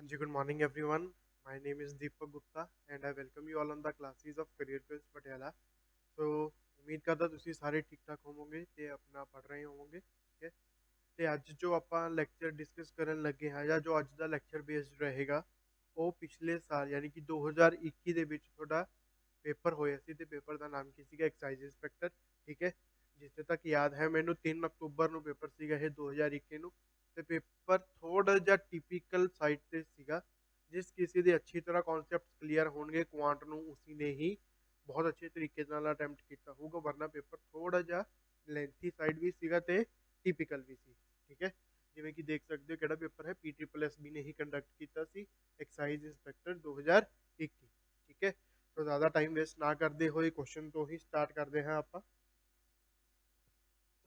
Anji, good morning everyone. My name is Deepak Gupta and I welcome you all on the classes of Career Quiz Patiala. So ਉਮੀਦ ਕਰਦਾ ਤੁਸੀਂ ਸਾਰੇ ਠੀਕ ਠਾਕ ਹੋਵੋਗੇ ਤੇ ਆਪਣਾ ਪੜ ਰਹੇ ਹੋਵੋਗੇ ਠੀਕ ਹੈ। ਤੇ ਅੱਜ ਜੋ ਆਪਾਂ ਲੈਕਚਰ ਡਿਸਕਸ ਕਰਨ ਲੱਗੇ ਹਾਂ ਜਾਂ ਜੋ ਅੱਜ ਦਾ ਲੈਕਚਰ ਬੇਸਡ ਰਹੇਗਾ ਉਹ ਪਿਛਲੇ ਸਾਲ ਯਾਨੀ ਕਿ 2021 ਦੇ ਵਿੱਚ ਤੁਹਾਡਾ ਪੇਪਰ ਹੋਇਆ ਸੀ ਤੇ ਪੇਪਰ ਦਾ ਨਾਮ ਕੀ ਸੀਗਾ ਐਕਸਾਈਜ਼ ਇੰਸਪੈਕਟਰ ਠੀਕ ਹੈ। ਜਿੱਥੇ ਤੱਕ ਯਾਦ ਹੈ ਮੈਨੂੰ 3 ਅਕਤੂਬਰ ਨੂੰ ਪੇਪਰ ਸੀਗਾ ਇਹ 2021 ਨੂੰ ਤੇ ਪੇਪਰ ਥੋੜਾ ਜਿਹਾ ਟਿਪੀਕਲ ਸਾਈਡ ਤੇ ਸੀਗਾ। ਜਿਸ ਕਿਸੇ ਦੇ ਅੱਛੀ ਤਰ੍ਹਾਂ ਕਨਸੈਪਟਸ ਕਲੀਅਰ ਹੋਣਗੇ ਕੁਆਂਟ ਨੂੰ ਉਸੀ ਨੇ ਹੀ ਬਹੁਤ ਅੱਛੇ ਤਰੀਕੇ ਨਾਲ ਅਟੈਂਪਟ ਕੀਤਾ ਹੋਊਗਾ, ਵਰਨਾ ਪੇਪਰ ਥੋੜਾ ਜਿਹਾ ਲੈਂਥੀ ਸਾਈਡ ਵੀ ਸੀਗਾ ਤੇ ਟਿਪੀਕਲ ਵੀ ਸੀ ਠੀਕ ਹੈ। ਜਿਵੇਂ ਕਿ ਦੇਖ ਸਕਦੇ ਹੋ ਕਿਹੜਾ ਪੇਪਰ ਹੈ, PSSB ਨੇ ਹੀ ਕੰਡਕਟ ਕੀਤਾ ਸੀ ਐਕਸਾਈਜ਼ ਇੰਸਪੈਕਟਰ 2021 ਠੀਕ ਹੈ। तो ज़्यादा टाइम वेस्ट ना करते हुए क्वेश्चन तो ही स्टार्ट करते हैं आप।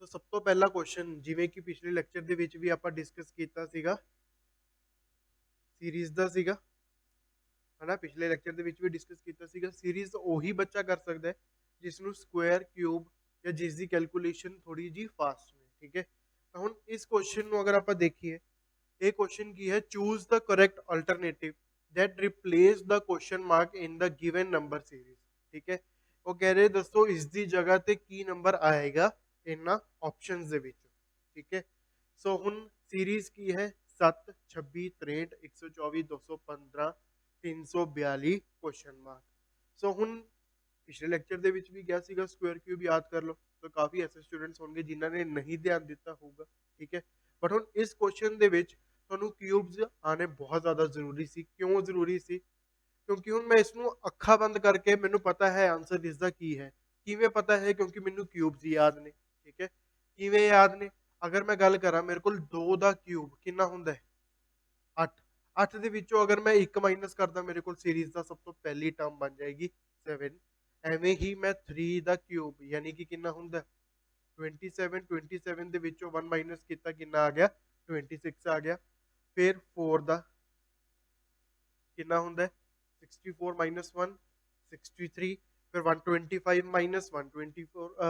तो सब तो पहला क्वेश्चन जिवें कि पिछले लेक्चर ਦੇ ਵਿੱਚ ਵੀ ਆਪਾਂ ਡਿਸਕਸ ਕੀਤਾ ਸੀਗਾ ਸੀਰੀਜ਼ ਦਾ ਸੀਗਾ ਹਨਾ। ਪਿਛਲੇ ਲੈਕਚਰ ਦੇ ਵਿੱਚ ਵੀ ਡਿਸਕਸ ਕੀਤਾ ਸੀਗਾ ਸੀਰੀਜ਼ ਉਹੀ ਬੱਚਾ ਕਰ ਸਕਦਾ ਹੈ ਜਿਸ ਨੂੰ ਸਕੁਆਇਰ ਕਿਊਬ ਜਾਂ ਜਿਸ ਦੀ ਕੈਲਕੂਲੇਸ਼ਨ ਥੋੜੀ ਜੀ ਫਾਸਟ ਨੇ ਠੀਕ ਹੈ। ਤਾਂ ਹੁਣ ਇਸ ਕੁਐਸਚਨ ਨੂੰ ਅਗਰ ਆਪਾਂ ਦੇਖੀਏ ਇਹ ਕੁਐਸਚਨ ਕੀ ਹੈ, choose the correct alternative that replace the question mark in the given number series ਠੀਕ ਹੈ। ਉਹ ਕਹਿ ਰਹੇ ਦੱਸੋ ਇਸ ਦੀ ਜਗ੍ਹਾ ਤੇ ਕੀ ਨੰਬਰ ਆਏਗਾ ਇਹਨਾਂ ਆਪਸ਼ਨਸ ਦੇ ਵਿੱਚ ਠੀਕ ਹੈ। ਸੋ ਹੁਣ ਸੀਰੀਜ਼ ਕੀ ਹੈ 7 26 63 124 215 342 ਕੁਐਸਚਨ ਮਾਰਕ। ਸੋ ਹੁਣ ਪਿਛਲੇ ਲੈਕਚਰ ਦੇ ਵਿੱਚ ਵੀ ਗਿਆ ਸੀਗਾ ਸਕੁਆਇਰ ਕਿਊਬ ਯਾਦ ਕਰ ਲਓ, ਤਾਂ ਕਾਫੀ ਐਸੇ ਸਟੂਡੈਂਟਸ ਹੋਣਗੇ ਜਿਨ੍ਹਾਂ ਨੇ ਨਹੀਂ ਧਿਆਨ ਦਿੱਤਾ ਹੋਊਗਾ ਠੀਕ ਹੈ। ਬਟ ਹੁਣ ਇਸ ਕੁਐਸਚਨ ਦੇ ਵਿੱਚ ਤੁਹਾਨੂੰ ਕਿਊਬਸ ਆਣੇ ਬਹੁਤ ਜ਼ਿਆਦਾ ਜ਼ਰੂਰੀ ਸੀ। ਕਿਉਂ ਜ਼ਰੂਰੀ ਸੀ? ਕਿਉਂਕਿ ਹੁਣ ਮੈਂ ਇਸ ਨੂੰ ਅੱਖਾਂ ਬੰਦ ਕਰਕੇ ਮੈਨੂੰ ਪਤਾ ਹੈ ਆਨਸਰ ਇਸ ਦਾ ਕੀ ਹੈ। ਕਿਵੇਂ ਪਤਾ ਹੈ? ਕਿਉਂਕਿ ਮੈਨੂੰ ਕਿਊਬਸ ਯਾਦ ਨੇ ਠੀਕ ਹੈ। ਕਿਵੇਂ ਯਾਦ ਨੇ? ਅਗਰ ਮੈਂ ਗੱਲ ਕਰਾਂ ਮੇਰੇ ਕੋਲ 2 ਦਾ ਕਿਊਬ ਕਿੰਨਾ ਹੁੰਦਾ ਹੈ 8। 8 ਦੇ ਵਿੱਚੋਂ ਅਗਰ ਮੈਂ 1 ਮਾਈਨਸ ਕਰਦਾ ਮੇਰੇ ਕੋਲ ਸੀਰੀਜ਼ ਦਾ ਸਭ ਤੋਂ ਪਹਿਲੀ ਟਰਮ ਬਣ ਜਾਏਗੀ 7। ਐਵੇਂ ਹੀ ਮੈਂ 3 ਦਾ ਕਿਊਬ ਯਾਨੀ ਕਿ ਕਿੰਨਾ ਹੁੰਦਾ 27। 27 ਦੇ ਵਿੱਚੋਂ 1 ਮਾਈਨਸ ਕੀਤਾ ਕਿੰਨਾ ਆ ਗਿਆ 26 ਆ ਗਿਆ। ਫਿਰ 4 ਦਾ ਕਿੰਨਾ ਹੁੰਦਾ 64 ਮਾਈਨਸ 1 63। ਫਿਰ 125 ਮਾਈਨਸ 124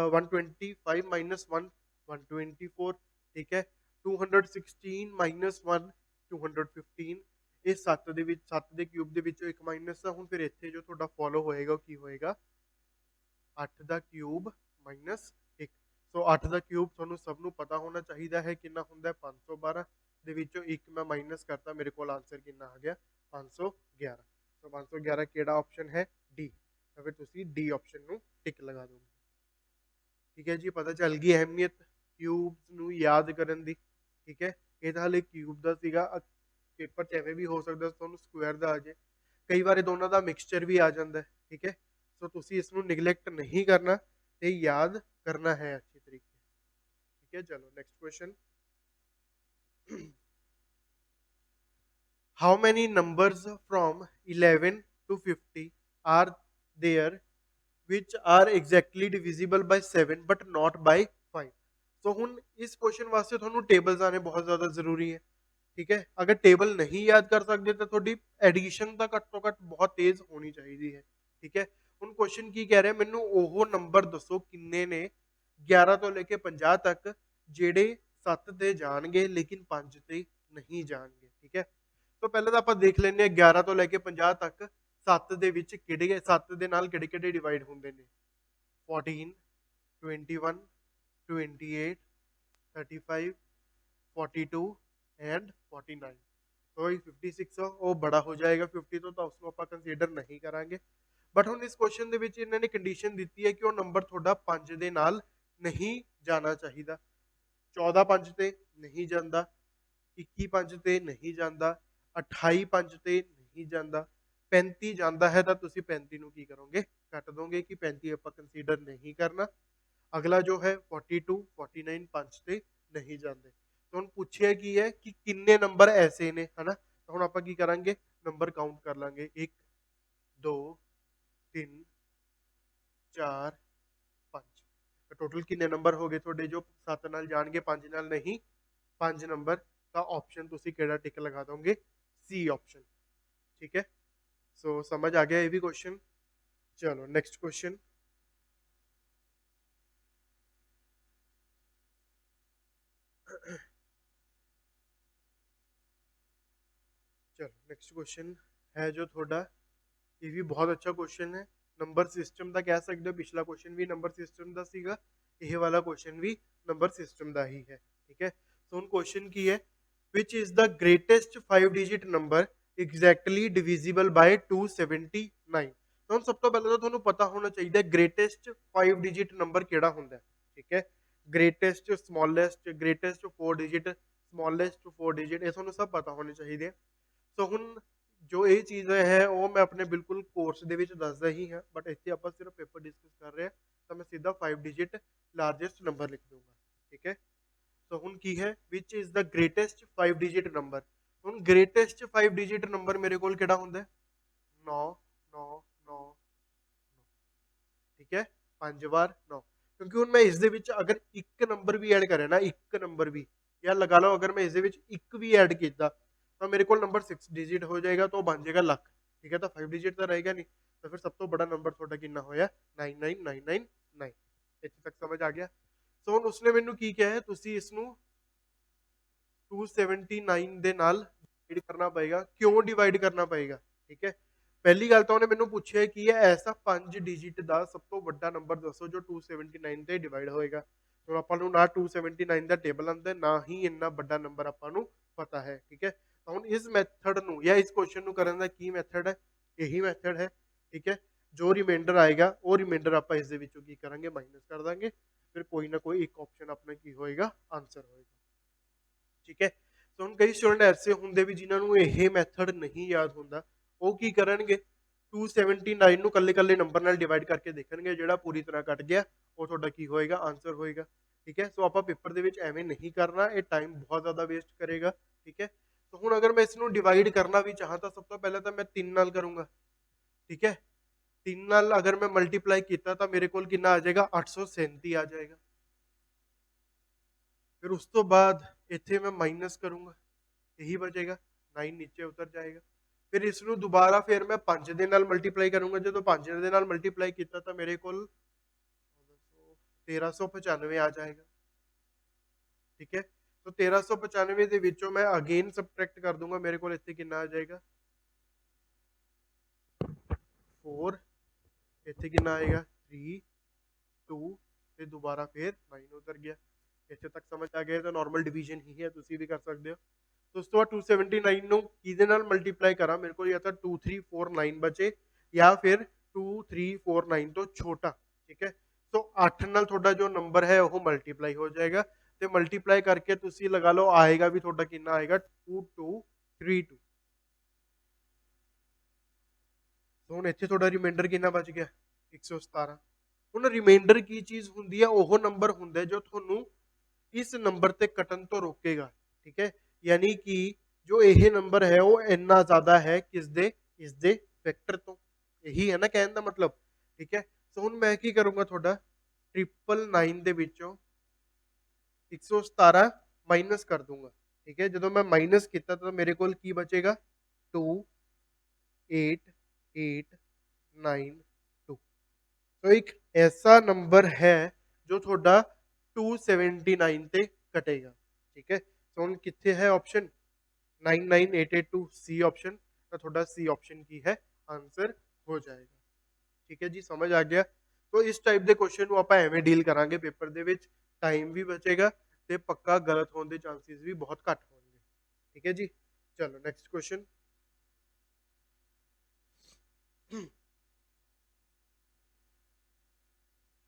125 ਮਾਈਨਸ 1 124 ਠੀਕ ਹੈ। 216 ਮਾਈਨਸ 1 215। ਇਹ 7 ਦੇ ਵਿੱਚ 7 ਦੇ ਕਿਊਬ ਦੇ ਵਿੱਚੋਂ 1 ਮਾਈਨਸ ਆ। ਹੁਣ ਫਿਰ ਇੱਥੇ ਜੋ ਤੁਹਾਡਾ ਫੋਲੋ ਹੋਏਗਾ ਉਹ ਕੀ ਹੋਏਗਾ 8 ਦਾ ਕਿਊਬ ਮਾਈਨਸ 1। ਸੋ 8 ਦਾ ਕਿਊਬ ਤੁਹਾਨੂੰ ਸਭ ਨੂੰ ਪਤਾ ਹੋਣਾ ਚਾਹੀਦਾ ਹੈ ਕਿੰਨਾ ਹੁੰਦਾ 512 ਦੇ ਵਿੱਚੋਂ 1 ਮੈਂ ਮਾਈਨਸ ਕਰਤਾ ਮੇਰੇ ਕੋਲ ਆਨਸਰ ਕਿੰਨਾ ਆ ਗਿਆ 511। ਸੋ 511 ਕਿਹੜਾ ਆਪਸ਼ਨ ਹੈ ਡੀ। ਤਾਂ ਫਿਰ ਤੁਸੀਂ ਡੀ ਆਪਸ਼ਨ ਨੂੰ ਟਿਕ ਲਗਾ ਦੋਗੇ ਠੀਕ ਹੈ ਜੀ। ਪਤਾ ਚੱਲ ਗਈ ਅਹਿਮੀਅਤ ਕਿਊਬਸ ਨੂੰ ਯਾਦ ਕਰਨ ਦੀ ਠੀਕ ਹੈ। ਇਹ ਤਾਂ ਹਾਲੇ ਕਿਊਬ ਦਾ ਸੀਗਾ, ਪੇਪਰ 'ਚ ਐਵੇਂ ਵੀ ਹੋ ਸਕਦਾ ਤੁਹਾਨੂੰ ਸਕੁਆਇਰ ਦਾ ਆ ਜਾਏ, ਕਈ ਵਾਰ ਦੋਨਾਂ ਦਾ ਮਿਕਸਚਰ ਵੀ ਆ ਜਾਂਦਾ ਠੀਕ ਹੈ। ਸੋ ਤੁਸੀਂ ਇਸ ਨੂੰ ਨਿਗਲੈਕਟ ਨਹੀਂ ਕਰਨਾ ਤੇ ਯਾਦ ਕਰਨਾ ਹੈ ਅੱਛੇ ਤਰੀਕੇ ਠੀਕ ਹੈ। ਚਲੋ next question. How many numbers from 11 to 50 are there which are exactly divisible by 7 but not by 5? ਸੋ ਹੁਣ ਇਸ ਕੁਐਸਚਨ ਵਾਸਤੇ ਤੁਹਾਨੂੰ ਟੇਬਲਸ ਆਣੇ ਬਹੁਤ ਜ਼ਿਆਦਾ ਜ਼ਰੂਰੀ ਹੈ ਠੀਕ ਹੈ। ਅਗਰ ਟੇਬਲ ਨਹੀਂ ਯਾਦ ਕਰ ਸਕਦੇ ਤਾਂ ਤੁਹਾਡੀ ਐਡੀਸ਼ਨ ਤਾਂ ਘੱਟ ਤੋਂ ਘੱਟ ਬਹੁਤ ਤੇਜ਼ ਹੋਣੀ ਚਾਹੀਦੀ ਹੈ ਠੀਕ ਹੈ। ਹੁਣ ਕੁਐਸਚਨ ਕੀ ਕਹਿ ਰਿਹਾ, ਮੈਨੂੰ ਉਹ ਨੰਬਰ ਦੱਸੋ ਕਿੰਨੇ ਨੇ 11 ਤੋਂ ਲੈ ਕੇ 50 ਤੱਕ ਜਿਹੜੇ 7 ਤੇ ਜਾਣਗੇ ਲੇਕਿਨ 5 ਤੇ ਨਹੀਂ ਜਾਣਗੇ ਠੀਕ ਹੈ। ਸੋ ਪਹਿਲਾਂ ਤਾਂ ਆਪਾਂ ਦੇਖ ਲੈਂਦੇ ਹਾਂ 11 ਤੋਂ ਲੈ ਕੇ 50 ਤੱਕ 7 ਦੇ ਵਿੱਚ ਕਿਹੜੇ 7 ਦੇ ਨਾਲ ਕਿਹੜੇ ਕਿਹੜੇ ਡਿਵਾਈਡ ਹੁੰਦੇ ਨੇ 14 21 28 35 42 ਐਂਡ 49। ਸੋ 56 ਉਹ ਬੜਾ ਹੋ ਜਾਏਗਾ 50 ਤੋਂ, ਤਾਂ ਉਸਨੂੰ ਆਪਾਂ ਕੰਸੀਡਰ ਨਹੀਂ ਕਰਾਂਗੇ। ਬਟ ਹੁਣ ਇਸ ਕੁਐਸਚਨ ਦੇ ਵਿੱਚ ਇਹਨਾਂ ਨੇ ਕੰਡੀਸ਼ਨ ਦਿੱਤੀ ਹੈ ਕਿ ਉਹ ਨੰਬਰ ਤੁਹਾਡਾ 5 ਦੇ ਨਾਲ ਨਹੀਂ ਜਾਣਾ ਚਾਹੀਦਾ। 14 5 ਤੇ ਨਹੀਂ ਜਾਂਦਾ, 21 5 ਤੇ ਨਹੀਂ ਜਾਂਦਾ, 28 5 ਤੇ ਨਹੀਂ ਜਾਂਦਾ, 35 ਜਾਂਦਾ ਹੈ ਤਾਂ ਤੁਸੀਂ 35 ਨੂੰ ਕੀ ਕਰੋਗੇ ਕੱਟ ਦੋਗੇ ਕਿ 35 ਆਪਾਂ ਕੰਸੀਡਰ ਨਹੀਂ ਕਰਨਾ। ਅਗਲਾ ਜੋ ਹੈ 42 49 5 ਤੇ ਨਹੀਂ ਜਾਂਦੇ। ਹੁਣ ਪੁੱਛਿਆ ਕੀ ਹੈ ਕਿ ਕਿੰਨੇ ਨੰਬਰ ਐਸੇ ਨੇ ਹਨਾ। ਤਾਂ ਹੁਣ ਆਪਾਂ ਕੀ ਕਰਾਂਗੇ ਨੰਬਰ ਕਾਊਂਟ ਕਰ ਲਾਂਗੇ 1 2 3 4 5। ਟੋਟਲ ਕਿੰਨੇ ਨੰਬਰ ਹੋ ਗਏ ਤੁਹਾਡੇ ਜੋ 7 ਨਾਲ ਜਾਣਗੇ 5 ਨਾਲ ਨਹੀਂ 5 ਨੰਬਰ। ਤਾਂ ਆਪਸ਼ਨ ਤੁਸੀਂ ਕਿਹੜਾ ਟਿਕ ਲਗਾ ਦੋਗੇ ਸੀ ਆਪਸ਼ਨ ਠੀਕ ਹੈ। ਸੋ ਸਮਝ ਆ ਗਿਆ ਇਹ ਵੀ क्वेश्चन। चलो नेक्स्ट क्वेश्चन। ਚਲੋ ਨੈਕਸਟ ਕੁਐਸਚਨ ਹੈ ਜੋ ਤੁਹਾਡਾ, ਇਹ ਵੀ ਬਹੁਤ ਅੱਛਾ ਕੁਐਸਚਨ ਹੈ, ਨੰਬਰ ਸਿਸਟਮ ਦਾ ਕਹਿ ਸਕਦੇ ਹੋ, ਪਿਛਲਾ ਕੁਐਸਚਨ ਵੀ ਨੰਬਰ ਸਿਸਟਮ ਦਾ ਸੀਗਾ, ਇਹ ਵਾਲਾ ਕੁਐਸਚਨ ਵੀ ਨੰਬਰ ਸਿਸਟਮ ਦਾ ਹੀ ਹੈ, ਠੀਕ ਹੈ। ਸੋ ਹੁਣ ਕੁਐਸਚਨ ਕੀ ਹੈ, which is the greatest 5 digit number exactly divisible by 279। ਤਾਂ ਹੁਣ ਸਭ ਤੋਂ ਪਹਿਲਾਂ ਤਾਂ ਤੁਹਾਨੂੰ ਪਤਾ ਹੋਣਾ ਚਾਹੀਦਾ ਗ੍ਰੇਟੈਸਟ 5 ਡਿਜਿਟ ਨੰਬਰ ਕਿਹੜਾ ਹੁੰਦਾ ਹੈ, ਠੀਕ ਹੈ। Greatest, smallest, greatest 4 digit, smallest 4 digit, ਇਹ ਤੁਹਾਨੂੰ ਸਭ ਪਤਾ ਹੋਣੇ ਚਾਹੀਦੇ ਆ। ਸੋ ਹੁਣ ਜੋ ਇਹ ਚੀਜ਼ ਹੈ ਉਹ ਮੈਂ ਆਪਣੇ ਬਿਲਕੁਲ ਕੋਰਸ ਦੇ ਵਿੱਚ ਦੱਸਦਾ ਹੀ ਹਾਂ, ਬਟ ਇੱਥੇ ਆਪਾਂ ਸਿਰਫ ਪੇਪਰ ਡਿਸਕਸ ਕਰ ਰਹੇ ਹਾਂ, ਤਾਂ ਮੈਂ ਸਿੱਧਾ 5 ਡਿਜਿਟ ਲਾਰਜੈਸਟ ਨੰਬਰ ਲਿਖ ਦੂੰਗਾ, ਠੀਕ ਹੈ। ਸੋ ਹੁਣ ਕੀ ਹੈ, which is the greatest 5 digit number. ਹੁਣ ਗ੍ਰੇਟੈਸਟ 5 ਡਿਜਿਟ ਨੰਬਰ ਮੇਰੇ ਕੋਲ ਕਿਹੜਾ ਹੁੰਦਾ ਹੈ, 9 9 9, ਠੀਕ ਹੈ, 5 ਵਾਰ 9। ਕਿਉਂਕਿ ਹੁਣ ਮੈਂ ਇਸ ਦੇ ਵਿੱਚ ਅਗਰ ਇੱਕ ਨੰਬਰ ਵੀ ਐਡ ਕਰਾਂ ਨਾ, ਇੱਕ ਨੰਬਰ ਵੀ, ਜਾਂ ਲਗਾ ਲਓ ਅਗਰ ਮੈਂ ਇਸ ਦੇ ਵਿੱਚ ਇੱਕ ਵੀ ਐਡ ਕੀਤਾ ਤਾਂ ਮੇਰੇ ਕੋਲ ਨੰਬਰ 6 ਡਿਜਿਟ ਹੋ ਜਾਏਗਾ, ਤਾਂ ਉਹ ਬਣ ਜਾਏਗਾ ਲੱਖ, ਠੀਕ ਹੈ। ਤਾਂ 5 ਡਿਜਿਟ ਤਾਂ ਰਹੇਗਾ ਨਹੀਂ, ਤਾਂ ਫਿਰ ਸਭ ਤੋਂ ਬੜਾ ਨੰਬਰ ਤੁਹਾਡਾ ਕਿੰਨਾ ਹੋਇਆ, 99999। ਇੱਥੇ ਤੱਕ ਸਮਝ ਆ ਗਿਆ। ਸੋ ਹੁਣ ਉਸਨੇ ਮੈਨੂੰ ਕੀ ਕਿਹਾ ਹੈ, ਤੁਸੀਂ ਇਸ ਨੂੰ 279 ਦੇ ਨਾਲ ਡਿਵਾਈਡ ਕਰਨਾ ਪਏਗਾ। ਕਿਉਂ ਡਿਵਾਈਡ ਕਰਨਾ ਪਏਗਾ, ਠੀਕ ਹੈ। ਪਹਿਲੀ ਗੱਲ ਤਾਂ ਉਹਨੇ ਮੈਨੂੰ ਪੁੱਛਿਆ ਕੀ ਹੈ, ਐਸਾ 5 ਡਿਜਿਟ ਦਾ ਸਭ ਤੋਂ ਵੱਡਾ ਨੰਬਰ ਦੱਸੋ ਜੋ 279 ਤੇ ਡਿਵਾਈਡ ਹੋਏਗਾ। ਹੁਣ ਆਪਾਂ ਨੂੰ ਨਾ 279 ਦਾ ਟੇਬਲ ਆਉਂਦਾ, ਨਾ ਹੀ ਇੰਨਾ ਵੱਡਾ ਨੰਬਰ ਆਪਾਂ ਨੂੰ ਪਤਾ ਹੈ, ਠੀਕ ਹੈ। ਤਾਂ ਹੁਣ ਇਸ ਮੈਥਡ ਨੂੰ ਜਾਂ ਇਸ ਕੁਐਸਚਨ ਨੂੰ ਕਰਨ ਦਾ ਕੀ ਮੈਥਡ ਹੈ, ਇਹੀ ਮੈਥਡ ਹੈ, ਠੀਕ ਹੈ। ਜੋ ਰਿਮਾਈਂਡਰ ਆਏਗਾ ਉਹ ਰਿਮਾਈਂਡਰ ਆਪਾਂ ਇਸ ਦੇ ਵਿੱਚੋਂ ਕੀ ਕਰਾਂਗੇ, ਮਾਈਨਸ ਕਰ ਦਾਂਗੇ, ਫਿਰ ਕੋਈ ਨਾ ਕੋਈ ਇੱਕ ਆਪਸ਼ਨ ਆਪਣਾ ਕੀ ਹੋਏਗਾ, ਆਨਸਰ ਹੋਏਗਾ, ਠੀਕ ਹੈ। ਸੋ ਹੁਣ ਕਈ ਸਟੂਡੈਂਟ ਐਸੇ ਹੁੰਦੇ ਵੀ ਜਿਨ੍ਹਾਂ ਨੂੰ ਇਹ ਮੈਥਡ ਨਹੀਂ ਯਾਦ ਹੁੰਦਾ, ਉਹ ਕੀ ਕਰਨਗੇ, 279 ਨੂੰ ਕੱਲੇ ਕੱਲੇ ਨੰਬਰ ਨਾਲ ਡਿਵਾਈਡ ਕਰਕੇ ਦੇਖਣਗੇ, ਜਿਹੜਾ ਪੂਰੀ ਤਰ੍ਹਾਂ ਕੱਟ ਗਿਆ ਉਹ ਤੁਹਾਡਾ ਕੀ ਹੋਏਗਾ, ਆਨਸਰ ਹੋਏਗਾ, ਠੀਕ ਹੈ। ਸੋ ਆਪਾਂ ਪੇਪਰ ਦੇ ਵਿੱਚ ਐਵੇਂ ਨਹੀਂ ਕਰਨਾ, ਇਹ ਟਾਈਮ ਬਹੁਤ ਜ਼ਿਆਦਾ ਵੇਸਟ ਕਰੇਗਾ, ਠੀਕ ਹੈ। ਸੋ ਹੁਣ ਅਗਰ ਮੈਂ ਇਸ ਨੂੰ ਡਿਵਾਈਡ ਕਰਨਾ ਵੀ ਚਾਹਾਂ ਤਾਂ ਸਭ ਤੋਂ ਪਹਿਲਾਂ ਤਾਂ ਮੈਂ 3 ਨਾਲ ਕਰੂੰਗਾ, ਠੀਕ ਹੈ। 3 ਨਾਲ ਅਗਰ ਮੈਂ ਮਲਟੀਪਲਾਈ ਕੀਤਾ ਤਾਂ ਮੇਰੇ ਕੋਲ ਕਿੰਨਾ ਆ ਜਾਏਗਾ, 837 ਆ ਜਾਏਗਾ। ਫਿਰ ਉਸ ਤੋਂ ਬਾਅਦ ਇੱਥੇ ਮੈਂ ਮਾਈਨਸ ਕਰੂੰਗਾ, ਇਹੀ ਬਚੇਗਾ, 9 ਨੀਚੇ ਉਤਰ ਜਾਏਗਾ। ਫਿਰ ਇਸ ਨੂੰ ਦੁਬਾਰਾ ਫਿਰ ਮੈਂ 5 ਦੇ ਨਾਲ ਮਲਟੀਪਲਾਈ ਕਰੂੰਗਾ, ਜਦੋਂ 5 ਦੇ ਨਾਲ ਮਲਟੀਪਲਾਈ ਕੀਤਾ ਤਾਂ ਮੇਰੇ ਕੋਲ 1395 ਆ ਜਾਏਗਾ, ਠੀਕ ਹੈ। ਸੋ 1395 ਦੇ ਵਿੱਚੋਂ ਮੈਂ ਅਗੇਨ ਸਬਟਰੈਕਟ ਕਰ ਦੂੰਗਾ, ਮੇਰੇ ਕੋਲ ਇੱਥੇ ਕਿੰਨਾ ਆ ਜਾਏਗਾ, 4, ਇੱਥੇ ਕਿੰਨਾ ਆਏਗਾ, 3 2, ਤੇ ਦੁਬਾਰਾ ਫਿਰ 9 ਉਤਰ ਗਿਆ। ਇੱਥੇ ਤੱਕ ਸਮਝ ਆ ਗਿਆ, ਤਾਂ ਨਾਰਮਲ ਡਿਵੀਜ਼ਨ ਹੀ ਹੈ, ਤੁਸੀਂ ਵੀ ਕਰ ਸਕਦੇ ਹੋ। तो उस तो बाद 279 ਨੂੰ ਕਿਹਦੇ ਨਾਲ ਮਲਟੀਪਲਾਈ ਕਰਾਂ, ਮੇਰੇ ਕੋਲ ਜਾਂ ਤਾਂ 2349 ਬਚੇ ਜਾਂ ਫਿਰ 2349 ਤੋਂ ਛੋਟਾ, ਠੀਕ ਹੈ। ਸੋ 8 ਨਾਲ ਤੁਹਾਡਾ ਜੋ ਨੰਬਰ ਹੈ ਉਹ ਮਲਟੀਪਲਾਈ ਹੋ ਜਾਏਗਾ, ਤੇ ਮਲਟੀਪਲਾਈ ਕਰਕੇ ਤੁਸੀਂ ਲਗਾ ਲਓ ਆਏਗਾ ਵੀ ਤੁਹਾਡਾ ਕਿੰਨਾ ਆਏਗਾ, 2232। ਸੋ ਹੁਣ ਇੱਥੇ ਤੁਹਾਡਾ ਰਿਮਾਈਂਡਰ ਕਿੰਨਾ ਬਚ ਗਿਆ, 117। ਹੁਣ ਰਿਮਾਈਂਡਰ ਕੀ ਚੀਜ਼ ਹੁੰਦੀ ਹੈ, ਉਹ ਨੰਬਰ ਹੁੰਦਾ ਜੋ ਤੁਹਾਨੂੰ ਇਸ ਨੰਬਰ ਤੇ ਕੱਟਣ ਤੋਂ ਰੋਕੇਗਾ, ਠੀਕ ਹੈ। यानी कि जो ਇਹ ਨੰਬਰ ਹੈ ਉਹ ਇੰਨਾ ਜ਼ਿਆਦਾ ਹੈ ਕਿਸ ਦੇ, ਇਸ ਦੇ ਫੈਕਟਰ ਤੋਂ, ਇਹੀ ਹੈ ਨਾ ਕਹਿਣ ਦਾ ਮਤਲਬ, ਠੀਕ ਹੈ। ਸੋ ਹੁਣ ਮੈਂ ਕੀ ਕਰੂੰਗਾ, ਤੁਹਾਡਾ 999 ਦੇ ਵਿੱਚੋਂ 117 ਮਾਈਨਸ ਕਰ ਦੂੰਗਾ, ਠੀਕ ਹੈ। ਜਦੋਂ ਮੈਂ ਮਾਈਨਸ ਕੀਤਾ ਤਾਂ ਮੇਰੇ ਕੋਲ ਕੀ ਬਚੇਗਾ, 28892। ਸੋ ਇੱਕ ਐਸਾ ਨੰਬਰ ਹੈ ਜੋ ਤੁਹਾਡਾ 279 ਤੇ ਕਟੇਗਾ, ਠੀਕ ਹੈ। ਸੋ ਹੁਣ ਕਿੱਥੇ ਹੈ ਆਪਸ਼ਨ, 99882 ਸੀ ਆਪਸ਼ਨ, ਤਾਂ ਤੁਹਾਡਾ ਸੀ ਆਪਸ਼ਨ ਕੀ ਹੈ, ਆਨਸਰ ਹੋ ਜਾਏਗਾ, ਠੀਕ ਹੈ ਜੀ। ਸਮਝ ਆ ਗਿਆ। तो इस टाइप ਦੇ ਕੁਐਸਚਨ ਨੂੰ ਆਪਾਂ ਐਵੇਂ ਡੀਲ ਕਰਾਂਗੇ ਪੇਪਰ ਦੇ ਵਿੱਚ, ਟਾਈਮ ਵੀ ਬਚੇਗਾ ਤੇ ਪੱਕਾ ਗਲਤ ਹੋਣ ਦੇ ਚਾਂਸਸ ਵੀ ਬਹੁਤ ਘੱਟ ਹੋਣਗੇ, ਠੀਕ ਹੈ ਜੀ। ਚਲੋ ਨੈਕਸਟ ਕੁਐਸਚਨ,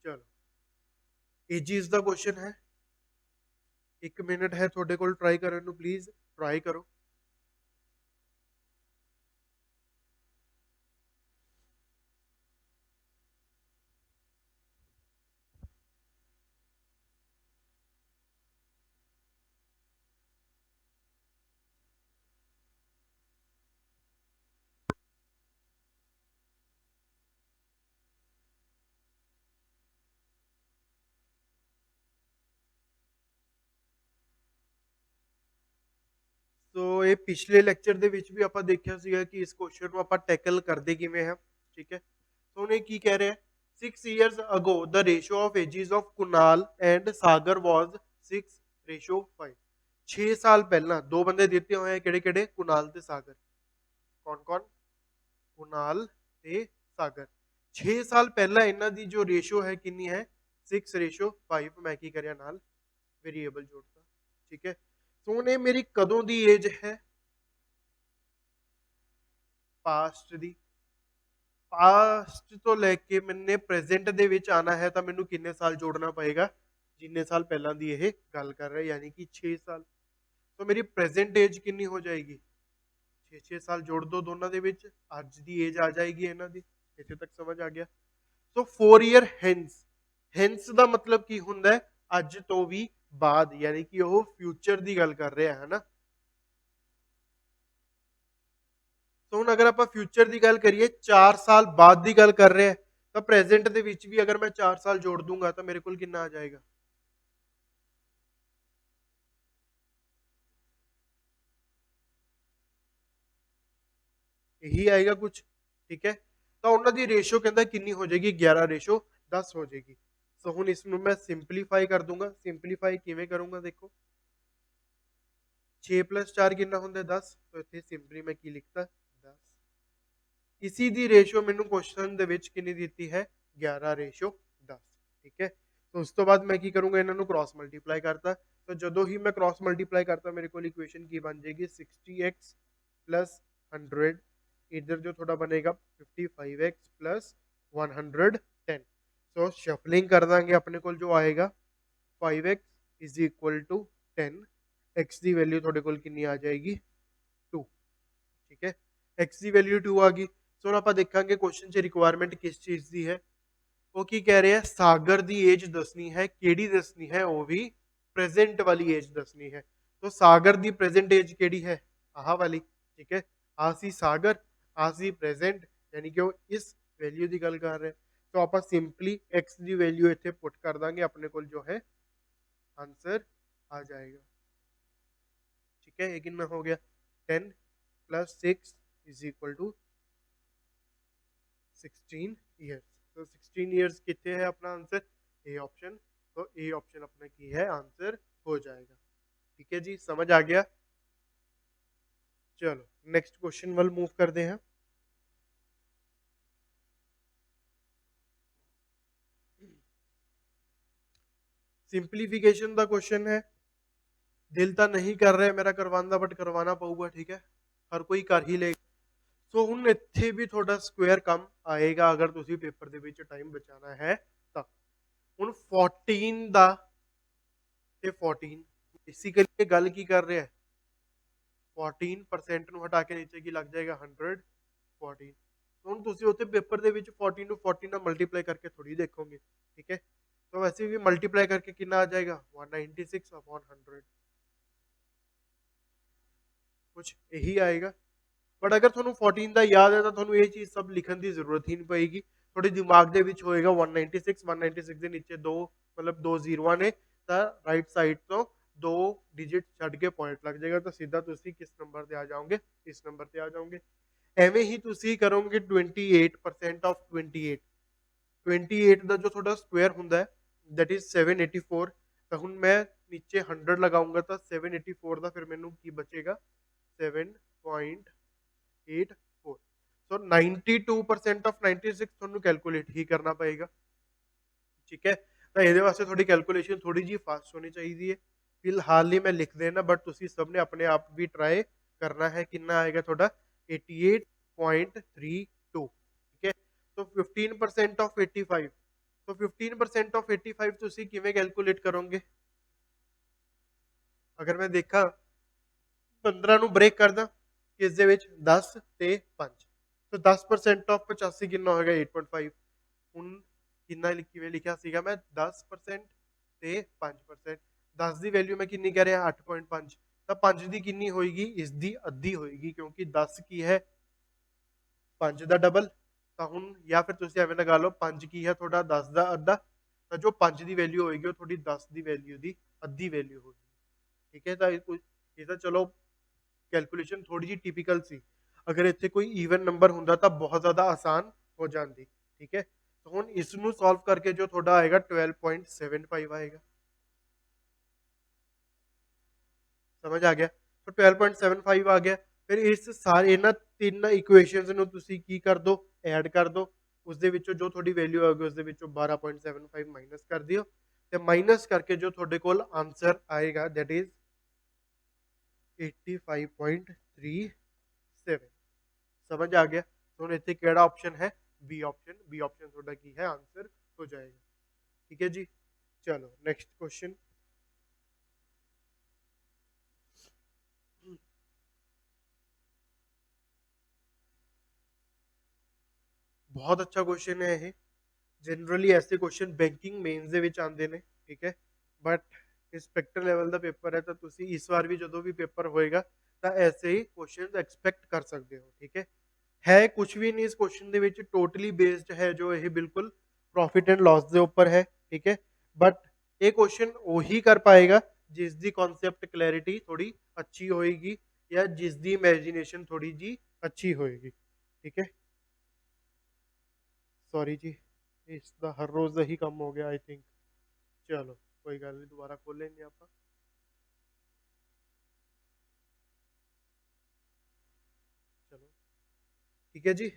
ਚਲੋ ਏਜਿਸ ਦਾ ਕੁਐਸਚਨ ਹੈ, 1 ਮਿੰਟ ਹੈ ਤੁਹਾਡੇ ਕੋਲ ਟਰਾਈ ਕਰਨ ਨੂੰ, ਪਲੀਜ਼ ਟਰਾਈ ਕਰੋ। ਸੋ ਇਹ ਪਿਛਲੇ ਲੈਕਚਰ ਦੇ ਵਿੱਚ ਵੀ ਆਪਾਂ ਦੇਖਿਆ ਸੀਗਾ ਕਿ ਇਸ ਕੁਐਸਚਨ ਨੂੰ ਆਪਾਂ ਟੈਕਲ ਕਰਦੇ ਕਿਵੇਂ ਹਾਂ, ਠੀਕ ਹੈ। ਸੋ ਉਹਨੇ ਕੀ ਕਹਿ ਰਿਹਾ, 6 years ago the ratio of ages of Kunal and Sagar was 6:5। 6 ਸਾਲ ਪਹਿਲਾਂ ਦੋ ਬੰਦੇ ਦਿੱਤੇ ਹੋਏ ਆ, ਕਿਹੜੇ ਕਿਹੜੇ, ਕੁਨਾਲ ਤੇ ਸਾਗਰ, ਕੌਣ ਕੌਣ? ਕੁਨਾਲ ਤੇ ਸਾਗਰ। 6 ਸਾਲ ਪਹਿਲਾਂ ਇਹਨਾਂ ਦੀ ਜੋ ਰੇਸ਼ੋ ਹੈ ਕਿੰਨੀ ਹੈ? 6:5। ਮੈਂ ਕੀ ਕਰਿਆ ਨਾਲ ਵੇਰੀਏਬਲ ਜੋੜਤਾ, ਠੀਕ ਹੈ। ਸੋ ਹੁਣ ਇਹ ਮੇਰੀ ਕਦੋਂ ਦੀ ਏਜ ਹੈ? ਪਾਸਟ ਦੀ। ਪਾਸਟ ਤੋਂ ਲੈ ਕੇ ਮੈਨੇ ਪ੍ਰੈਜ਼ੈਂਟ ਦੇ ਵਿੱਚ ਆਣਾ ਹੈ ਤਾਂ ਮੈਨੂੰ ਕਿੰਨੇ ਸਾਲ ਜੋੜਨਾ ਪਏਗਾ? ਜਿੰਨੇ ਸਾਲ ਪਹਿਲਾਂ ਦੀ ਇਹ ਗੱਲ ਕਰ ਰਹੇ, ਯਾਨੀ ਕਿ 6 ਸਾਲ। ਸੋ ਮੇਰੀ ਪ੍ਰੈਜ਼ੈਂਟ ਏਜ ਕਿੰਨੀ ਹੋ ਜਾਏਗੀ? 6 ਸਾਲ ਜੋੜ ਦੋ ਦੋਨਾਂ ਦੇ ਵਿੱਚ, ਅੱਜ ਦੀ ਏਜ ਆ ਜਾਏਗੀ ਇਹਨਾਂ ਦੀ। ਇੱਥੇ ਤੱਕ ਸਮਝ ਆ ਗਿਆ? ਸੋ 4 ਈਅਰ ਹੈਂਸ। ਹੈਂਸ ਦਾ ਮਤਲਬ ਕੀ ਹੁੰਦਾ ਹੈ? ਅੱਜ ਤੋਂ ਵੀ ਬਾਅਦ, ਯਾਨੀ ਕਿ ਉਹ ਫਿਊਚਰ ਦੀ ਗੱਲ ਕਰ ਰਿਹਾ ਹੈ ਨਾ। ਸੋ ਹੁਣ ਅਗਰ ਆਪਾਂ ਫਿਊਚਰ ਦੀ ਗੱਲ ਕਰੀਏ, 4 ਸਾਲ ਬਾਅਦ ਦੀ ਗੱਲ ਕਰ ਰਹੇ ਹਾਂ, ਤਾਂ ਪ੍ਰੈਜ਼ੈਂਟ ਦੇ ਵਿੱਚ ਵੀ ਅਗਰ ਮੈਂ 4 ਸਾਲ ਜੋੜ ਦੂੰਗਾ ਤਾਂ ਮੇਰੇ ਕੋਲ ਕਿੰਨਾ ਆ ਜਾਏਗਾ? ਇਹੀ ਆਏਗਾ ਕੁਝ, ਠੀਕ ਹੈ। ਤਾਂ ਉਹਨਾਂ ਦੀ ਰੇਸ਼ੋ ਕਹਿੰਦਾ ਕਿੰਨੀ ਹੋ ਜਾਏਗੀ? 11:10 ਹੋ ਜਾਏਗੀ। ਸੋ ਹੁਣ ਇਸ ਨੂੰ ਮੈਂ ਸਿੰਪਲੀਫਾਈ ਕਰ ਦੂੰਗਾ। ਸਿੰਪਲੀਫਾਈ ਕਿਵੇਂ ਕਰੂੰਗਾ? ਦੇਖੋ 6 + 4 ਕਿੰਨਾ ਹੁੰਦਾ? 10। तो ਇੱਥੇ ਸਿੰਪਲੀ ਮੈਂ ਕੀ ਲਿਖਤਾ? 10। ਇਸੀ ਦੀ ਰੇਸ਼ੋ ਮੈਨੂੰ ਕੁਐਸਚਨ ਦੇ ਵਿੱਚ ਕਿੰਨੀ ਦਿੱਤੀ ਹੈ? 11:10, ਠੀਕ ਹੈ। तो ਉਸ ਤੋਂ ਬਾਅਦ ਮੈਂ ਕੀ ਕਰੂੰਗਾ? ਇਹਨਾਂ ਨੂੰ ਕ੍ਰਾਸ ਮਲਟੀਪਲਾਈ ਕਰਤਾ। ਤਾਂ ਜਦੋਂ ਹੀ ਮੈਂ ਕ੍ਰਾਸ ਮਲਟੀਪਲਾਈ ਕਰਤਾ ਮੇਰੇ ਕੋਲ ਇਕੁਏਸ਼ਨ ਕੀ ਬਣ ਜਾਏਗੀ? 60x + 100। इधर जो थोड़ा बनेगा 55x + 110। सो शफलिंग कर देंगे, अपने को जो आएगा 5x = 10। x की वैल्यू थोड़े को कितनी आ जाएगी? 2, ठीक है। x की वैल्यू 2 आ गई। सो हम आप देखेंगे क्वेश्चन च रिक्वायरमेंट किस चीज की है। वो की कह रहे हैं? सागर की एज दसनी है। केड़ी दसनी है? वो भी प्रेजेंट वाली एज दसनी है। तो सागर की प्रेजेंट एज केड़ी है? आह वाली, ठीक है। आ सी सागर, आ सी प्रेजेंट, यानी कि वो इस वैल्यू की गल कर रहे हैं। तो आप सिंपली एक्स की वैल्यू इतने पुट कर देंगे, अपने को जो है आंसर आ जाएगा, ठीक है। ये कितना हो गया? 10 + 6 = 16 ईयर्स। तो 16 ईयर्स कितने है अपना आंसर? A option. तो ए ऑप्शन अपना की है आंसर हो जाएगा, ठीक है जी। समझ आ गया? चलो नेक्स्ट क्वेश्चन वाल मूव करते हैं। सिंपलीफिकेशन का क्वेश्चन है। दिल तो नहीं कर रहा मेरा करवाना, बट करवाना पऊगा, ठीक है। हर कोई कर ही लेगा। सो हुण इत्थे भी थोड़ा स्क्वायर कम आएगा अगर तुसी पेपर दे विच टाइम बचाना है तां। हुण 14 दा ते 14 बेसिकली गल की कर रहा है? 14% ਨੂੰ ਹਟਾ ਕੇ ਨੀਚੇ ਕੀ ਲੱਗ ਜਾਏਗਾ? 114। ਹੁਣ ਤੁਸੀਂ ਉੱਥੇ ਪੇਪਰ ਦੇ ਵਿੱਚ 14 ਨੂੰ 14 ਨਾਲ ਮਲਟੀਪਲਾਈ ਕਰਕੇ ਥੋੜੀ ਦੇਖੋਗੇ, ਠੀਕ ਹੈ। तो वैसे भी मल्टीप्लाई करके कितना आ जाएगा? 196/100, कुछ यही आएगा। बट अगर ਤੁਹਾਨੂੰ 14 ਦਾ ਯਾਦ ਹੈ ਤਾਂ ਤੁਹਾਨੂੰ ਇਹ ਚੀਜ਼ ਸਭ ਲਿਖਣ ਦੀ ਜ਼ਰੂਰਤ ਹੀ ਨਹੀਂ ਪਏਗੀ। ਤੁਹਾਡੇ ਦਿਮਾਗ ਦੇ ਵਿੱਚ ਹੋਏਗਾ 196 ਦੇ ਨੀਚੇ ਦੋ ਮਤਲਬ ਦੋ ਜ਼ੀਰੋਆਂ ਨੇ, ਤਾਂ ਰਾਈਟ ਸਾਈਡ ਤੋਂ ਦੋ ਡਿਜਿਟ ਛੱਡ ਕੇ ਪੁਆਇੰਟ ਲੱਗ ਜਾਏਗਾ, ਤਾਂ ਸਿੱਧਾ ਤੁਸੀਂ ਕਿਸ ਨੰਬਰ ਤੇ ਆ ਜਾਓਗੇ? ਇਸ ਨੰਬਰ ਤੇ ਆ ਜਾਓਗੇ। ਐਵੇਂ ਹੀ ਤੁਸੀਂ ਕਰੋਗੇ 28% ਆਫ 28। 28 ਦਾ ਜੋ ਤੁਹਾਡਾ ਸਕੁਆਇਰ ਹੁੰਦਾ ਹੈ दैट इज 784। ਤਾਂ ਹੁਣ ਮੈਂ ਨੀਚੇ 100 ਲਗਾਉਂਗਾ ਤਾਂ 784 ਦਾ ਫਿਰ ਮੈਨੂੰ ਕੀ ਬਚੇਗਾ? 7.84। ਸੋ 92% ਆਫ 96 ਤੁਹਾਨੂੰ ਕੈਲਕੂਲੇਟ ਹੀ ਕਰਨਾ ਪਏਗਾ, ਠੀਕ ਹੈ। ਤਾਂ ਇਹਦੇ ਵਾਸਤੇ ਤੁਹਾਡੀ ਕੈਲਕੂਲੇਸ਼ਨ ਥੋੜੀ ਜੀ ਫਾਸਟ ਹੋਣੀ ਚਾਹੀਦੀ ਹੈ। ਫਿਲਹਾਲ ਹੀ ਮੈਂ ਲਿਖ ਦੇਣਾ, ਬਟ ਤੁਸੀਂ ਸਭ ਨੇ ਆਪਣੇ ਆਪ ਵੀ ਟਰਾਈ ਕਰਨਾ ਹੈ। ਕਿੰਨਾ ਆਏਗਾ ਤੁਹਾਡਾ? 88.32, ਠੀਕ ਹੈ। ਸੋ 15% ਆਫ 85। तो 15% ऑफ 85 ਤੁਸੀਂ ਕਿਵੇਂ ਕੈਲਕੂਲੇਟ ਕਰੋਗੇ? ਅਗਰ ਮੈਂ ਦੇਖਾਂ 15 ਨੂੰ ਬ੍ਰੇਕ ਕਰਦਾ ਕਿਸ ਦੇ ਵਿੱਚ? 10 ਤੇ 5। ਸੋ 10% ਆਫ 85 ਕਿੰਨਾ ਹੋਏਗਾ? 8.5। ਹੁਣ ਕਿੰਨਾ ਕਿਵੇਂ ਲਿਖਿਆ ਸੀਗਾ ਮੈਂ? 10% ਤੇ 5%। 10 ਦੀ ਵੈਲਿਊ ਮੈਂ ਕਿੰਨੀ ਕਹਿ ਰਿਹਾ? 8.5। ਤਾਂ 5 ਦੀ ਕਿੰਨੀ ਹੋਏਗੀ? ਇਸ ਦੀ ਅੱਧੀ ਹੋਏਗੀ, ਕਿਉਂਕਿ 10 ਕੀ ਹੈ? 5 ਦਾ ਡਬਲ। ਤਾਂ ਹੁਣ ਜਾਂ ਫਿਰ ਤੁਸੀਂ ਐਵੇਂ ਲਗਾ ਲਓ 5 ਕੀ ਹੈ ਤੁਹਾਡਾ? 10 ਦਾ ਅੱਧਾ। ਤਾਂ ਜੋ 5 ਦੀ ਵੈਲਿਊ ਹੋਏਗੀ ਉਹ ਤੁਹਾਡੀ 10 ਦੀ ਵੈਲਿਊ ਦੀ ਅੱਧੀ ਵੈਲਿਊ ਹੋਏਗੀ, ਠੀਕ ਹੈ। ਤਾਂ ਇਹ ਤਾਂ ਚਲੋ ਕੈਲਕੂਲੇਸ਼ਨ ਥੋੜੀ ਜਿਹੀ ਟਿਪੀਕਲ ਸੀ। ਅਗਰ ਇੱਥੇ ਕੋਈ ਈਵਨ ਨੰਬਰ ਹੁੰਦਾ ਤਾਂ ਬਹੁਤ ਜ਼ਿਆਦਾ ਆਸਾਨ ਹੋ ਜਾਂਦੀ, ਠੀਕ ਹੈ। ਤਾਂ ਹੁਣ ਇਸ ਨੂੰ ਸੋਲਵ ਕਰਕੇ ਜੋ ਤੁਹਾਡਾ ਆਏਗਾ 12.75 ਆਏਗਾ। ਸਮਝ ਆ ਗਿਆ? तो 12.75 आ गया। फिर इस सारे ਇਹਨਾਂ ਤਿੰਨ ਇਕੁਏਸ਼ਨਸ ਨੂੰ ਤੁਸੀਂ ਕੀ ਕਰ ਦਿਓ, ਐਡ ਕਰ ਦਿਓ, ਉਸ ਦੇ ਵਿੱਚੋਂ ਜੋ ਤੁਹਾਡੀ ਵੈਲਿਊ ਆਊਗੀ ਉਸ ਦੇ ਵਿੱਚੋਂ 12.75 ਮਾਈਨਸ ਕਰ ਦਿਓ, ਤੇ ਮਾਈਨਸ ਕਰਕੇ ਜੋ ਤੁਹਾਡੇ ਕੋਲ ਆਨਸਰ ਆਏਗਾ ਦੈਟ ਇਜ਼ 85.37। ਸਮਝ ਆ ਗਿਆ? ਹੁਣ ਇੱਥੇ ਕਿਹੜਾ ਆਪਸ਼ਨ ਹੈ? B option. ਬੀ ਆਪਸ਼ਨ ਤੁਹਾਡਾ ਕੀ ਹੈ? ਆਨਸਰ ਹੋ ਜਾਏਗਾ। ਠੀਕ ਹੈ ਜੀ। ਚਲੋ ਨੈਕਸਟ क्वेश्चन। ਬਹੁਤ ਅੱਛਾ क्वेश्चन ਹੈ ਇਹ। ਜਨਰਲੀ ਐਸੇ क्वेश्चन ਬੈਂਕਿੰਗ ਮੇਨਸ ਦੇ ਵਿੱਚ ਆਉਂਦੇ ਨੇ, ਠੀਕ ਹੈ, but inspector level the paper ਹੈ ਤਾਂ ਤੁਸੀਂ ਇਸ ਵਾਰ ਵੀ ਜਦੋਂ ਵੀ ਪੇਪਰ ਹੋਏਗਾ ਤਾਂ ਐਸੇ ਹੀ क्वेश्चन ਐਕਸਪੈਕਟ ਕਰ ਸਕਦੇ ਹੋ। ਠੀਕ ਹੈ ਕੁਝ ਵੀ ਨਹੀਂ ਇਸ क्वेश्चन ਦੇ ਵਿੱਚ, ਟੋਟਲੀ ਬੇਸਡ ਹੈ ਜੋ ਇਹ ਬਿਲਕੁਲ ਪ੍ਰੋਫਿਟ ਐਂਡ ਲਾਸ ਦੇ ਉੱਪਰ ਹੈ। ਠੀਕ ਹੈ, ਬਟ ਇਹ क्वेश्चन ਉਹੀ ਕਰ ਪਾਏਗਾ ਜਿਸ ਦੀ ਕਨਸੈਪਟ ਕਲੈਰਿਟੀ ਥੋੜੀ ਅੱਛੀ ਹੋਏਗੀ ਜਾਂ ਜਿਸ ਦੀ ਇਮੇਜਿਨੇਸ਼ਨ ਥੋੜੀ ਜੀ ਅੱਛੀ ਹੋਏਗੀ। ਠੀਕ ਹੈ, ਸੌਰੀ ਜੀ, ਇਸ ਦਾ ਹਰ ਰੋਜ਼ ਦਾ ਹੀ ਕੰਮ ਹੋ ਗਿਆ ਆਈ ਥਿੰਕ। ਚਲੋ ਕੋਈ ਗੱਲ ਨਹੀਂ, ਦੁਬਾਰਾ ਖੋਲ ਲੈਂਦੇ ਆਪਾਂ। ਚਲੋ ਠੀਕ ਹੈ ਜੀ।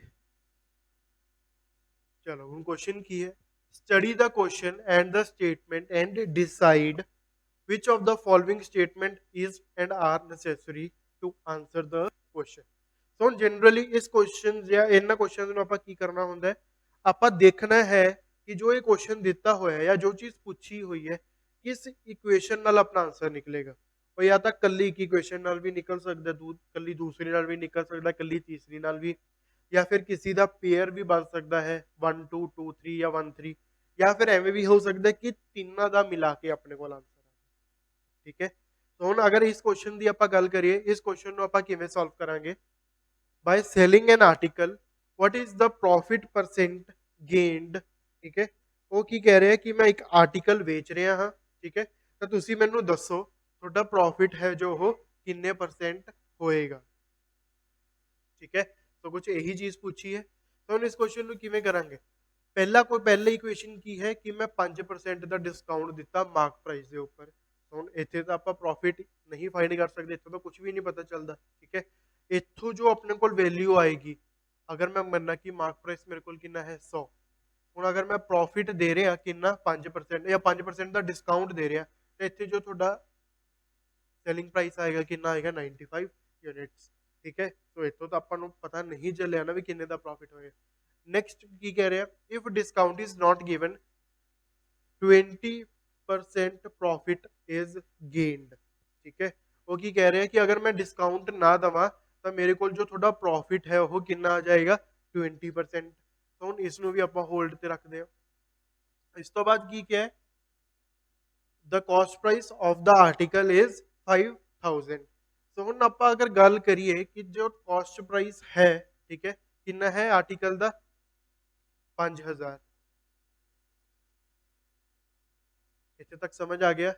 ਚਲੋ ਹੁਣ क्वेश्चन ਕੀ ਹੈ? Study the question and the statement and decide which of the following statement is and are necessary to answer the question। So generally ਇਸ क्वेश्चन ਜਾਂ ਇਹਨਾਂ क्वेश्चन ਨੂੰ ਆਪਾਂ ਕੀ ਕਰਨਾ ਹੁੰਦਾ ਹੈ, ਆਪਾਂ ਦੇਖਣਾ ਹੈ ਕਿ ਜੋ ਇਹ क्वेश्चन ਦਿੱਤਾ ਹੋਇਆ ਹੈ ਜਾਂ ਜੋ ਚੀਜ਼ ਪੁੱਛੀ ਹੋਈ ਹੈ ਕਿਸ ਇਕੁਏਸ਼ਨ ਨਾਲ ਆਪਣਾ ਆਨਸਰ ਨਿਕਲੇਗਾ। ਉਹ ਜਾਂ ਤਾਂ ਕੱਲੀ ਇੱਕ ਇਕੁਏਸ਼ਨ ਨਾਲ ਵੀ ਨਿਕਲ ਸਕਦਾ, ਕੱਲੀ ਦੂਸਰੀ ਨਾਲ ਵੀ ਨਿਕਲ ਸਕਦਾ, ਕੱਲੀ ਤੀਸਰੀ ਨਾਲ ਵੀ, ਜਾਂ ਫਿਰ ਕਿਸੇ ਦਾ ਪੇਅਰ ਵੀ ਬਣ ਸਕਦਾ ਹੈ 1 2 2 3 ਜਾਂ 1 3, ਜਾਂ ਫਿਰ ਐਵੇਂ ਵੀ ਹੋ ਸਕਦਾ ਕਿ ਤਿੰਨਾਂ ਦਾ ਮਿਲਾ ਕੇ ਆਪਣੇ ਕੋਲ ਆਨਸਰ। ਠੀਕ ਹੈ, ਸੋ ਹੁਣ ਅਗਰ ਇਸ क्वेश्चन ਦੀ ਆਪਾਂ ਗੱਲ ਕਰੀਏ, ਇਸ क्वेश्चन ਨੂੰ ਆਪਾਂ ਕਿਵੇਂ ਸੋਲਵ ਕਰਾਂਗੇ? By selling an article what is the profit percent gained। ਠੀਕ ਹੈ, ਉਹ ਕੀ ਕਹਿ ਰਿਹਾ ਕਿ ਮੈਂ ਇੱਕ ਆਰਟੀਕਲ ਵੇਚ ਰਿਹਾ ਹਾਂ, ਠੀਕ ਹੈ, ਤਾਂ ਤੁਸੀਂ ਮੈਨੂੰ ਦੱਸੋ ਤੁਹਾਡਾ ਪ੍ਰੋਫਿਟ ਹੈ ਜੋ ਉਹ ਕਿੰਨੇ ਪਰਸੈਂਟ ਹੋਏਗਾ। ਠੀਕ ਹੈ, ਸੋ ਕੁਝ ਇਹੀ ਚੀਜ਼ ਪੁੱਛੀ ਹੈ। ਤਾਂ ਹੁਣ ਇਸ क्वेश्चन ਨੂੰ ਕਿਵੇਂ ਕਰਾਂਗੇ? ਪਹਿਲੀ ਇਕੁਏਸ਼ਨ ਕੀ ਹੈ ਕਿ ਮੈਂ 5% ਦਾ ਡਿਸਕਾਊਂਟ ਦਿੱਤਾ ਮਾਰਕ ਪ੍ਰਾਈਸ ਦੇ ਉੱਪਰ। ਹੁਣ ਇੱਥੇ ਤਾਂ ਆਪਾਂ ਪ੍ਰੋਫਿਟ ਨਹੀਂ ਫਾਈਂਡ ਕਰ ਸਕਦੇ, ਇੱਥੋਂ ਤਾਂ ਕੁਝ ਵੀ ਨਹੀਂ ਪਤਾ ਚੱਲਦਾ। ਠੀਕ ਹੈ, ਇੱਥੋਂ ਜੋ ਆਪਣੇ ਕੋਲ ਵੈਲਿਊ ਆਏਗੀ, ਅਗਰ ਮੈਂ ਮੰਨਾਂ ਕਿ ਮਾਰਕ ਪ੍ਰਾਈਸ ਮੇਰੇ ਕੋਲ ਕਿੰਨਾ ਹੈ 100, ਹੁਣ ਅਗਰ ਮੈਂ ਪ੍ਰੋਫਿਟ ਦੇ ਰਿਹਾ ਕਿੰਨਾ 5% ਜਾਂ 5% ਦਾ ਡਿਸਕਾਊਂਟ ਦੇ ਰਿਹਾ, ਤੇ ਇੱਥੇ ਜੋ ਤੁਹਾਡਾ ਸੈਲਿੰਗ ਪ੍ਰਾਈਸ ਆਏਗਾ ਕਿੰਨਾ ਆਏਗਾ 95 ਯੂਨਿਟਸ। ਠੀਕ ਹੈ, ਸੋ ਇੱਥੋਂ ਤਾਂ ਆਪਾਂ ਨੂੰ ਪਤਾ ਨਹੀਂ ਚੱਲਿਆ ਨਾ ਵੀ ਕਿੰਨੇ ਦਾ ਪ੍ਰੋਫਿਟ ਹੋਏਗਾ। ਨੈਕਸਟ ਕੀ ਕਹਿ ਰਿਹਾ, if discount is not given 20% profit is gained. ਠੀਕ ਹੈ, ਉਹ ਕੀ ਕਹਿ ਰਿਹਾ ਕਿ ਅਗਰ ਮੈਂ ਡਿਸਕਾਊਂਟ ਨਾ ਦਵਾਂ ਤਾਂ ਮੇਰੇ ਕੋਲ ਜੋ ਤੁਹਾਡਾ ਪ੍ਰੋਫਿਟ ਹੈ ਉਹ ਕਿੰਨਾ ਆ ਜਾਏਗਾ 20%। ਤਾਂ ਹੁਣ ਇਸ ਨੂੰ ਵੀ ਆਪਾਂ ਹੋਲਡ ਤੇ ਰੱਖਦੇ ਹਾਂ। ਇਸ ਤੋਂ ਬਾਅਦ ਕੀ ਕਿਹਾ ਹੈ, the cost price of the article is 5000। ਸੋ ਹੁਣ ਆਪਾਂ ਅਗਰ ਗੱਲ ਕਰੀਏ ਕਿ ਜੋ cost price ਹੈ, ਠੀਕ ਹੈ, ਕਿੰਨਾ ਹੈ ਆਰਟੀਕਲ ਦਾ 5000। ਇੱਥੇ ਤੱਕ ਸਮਝ ਆ ਗਿਆ?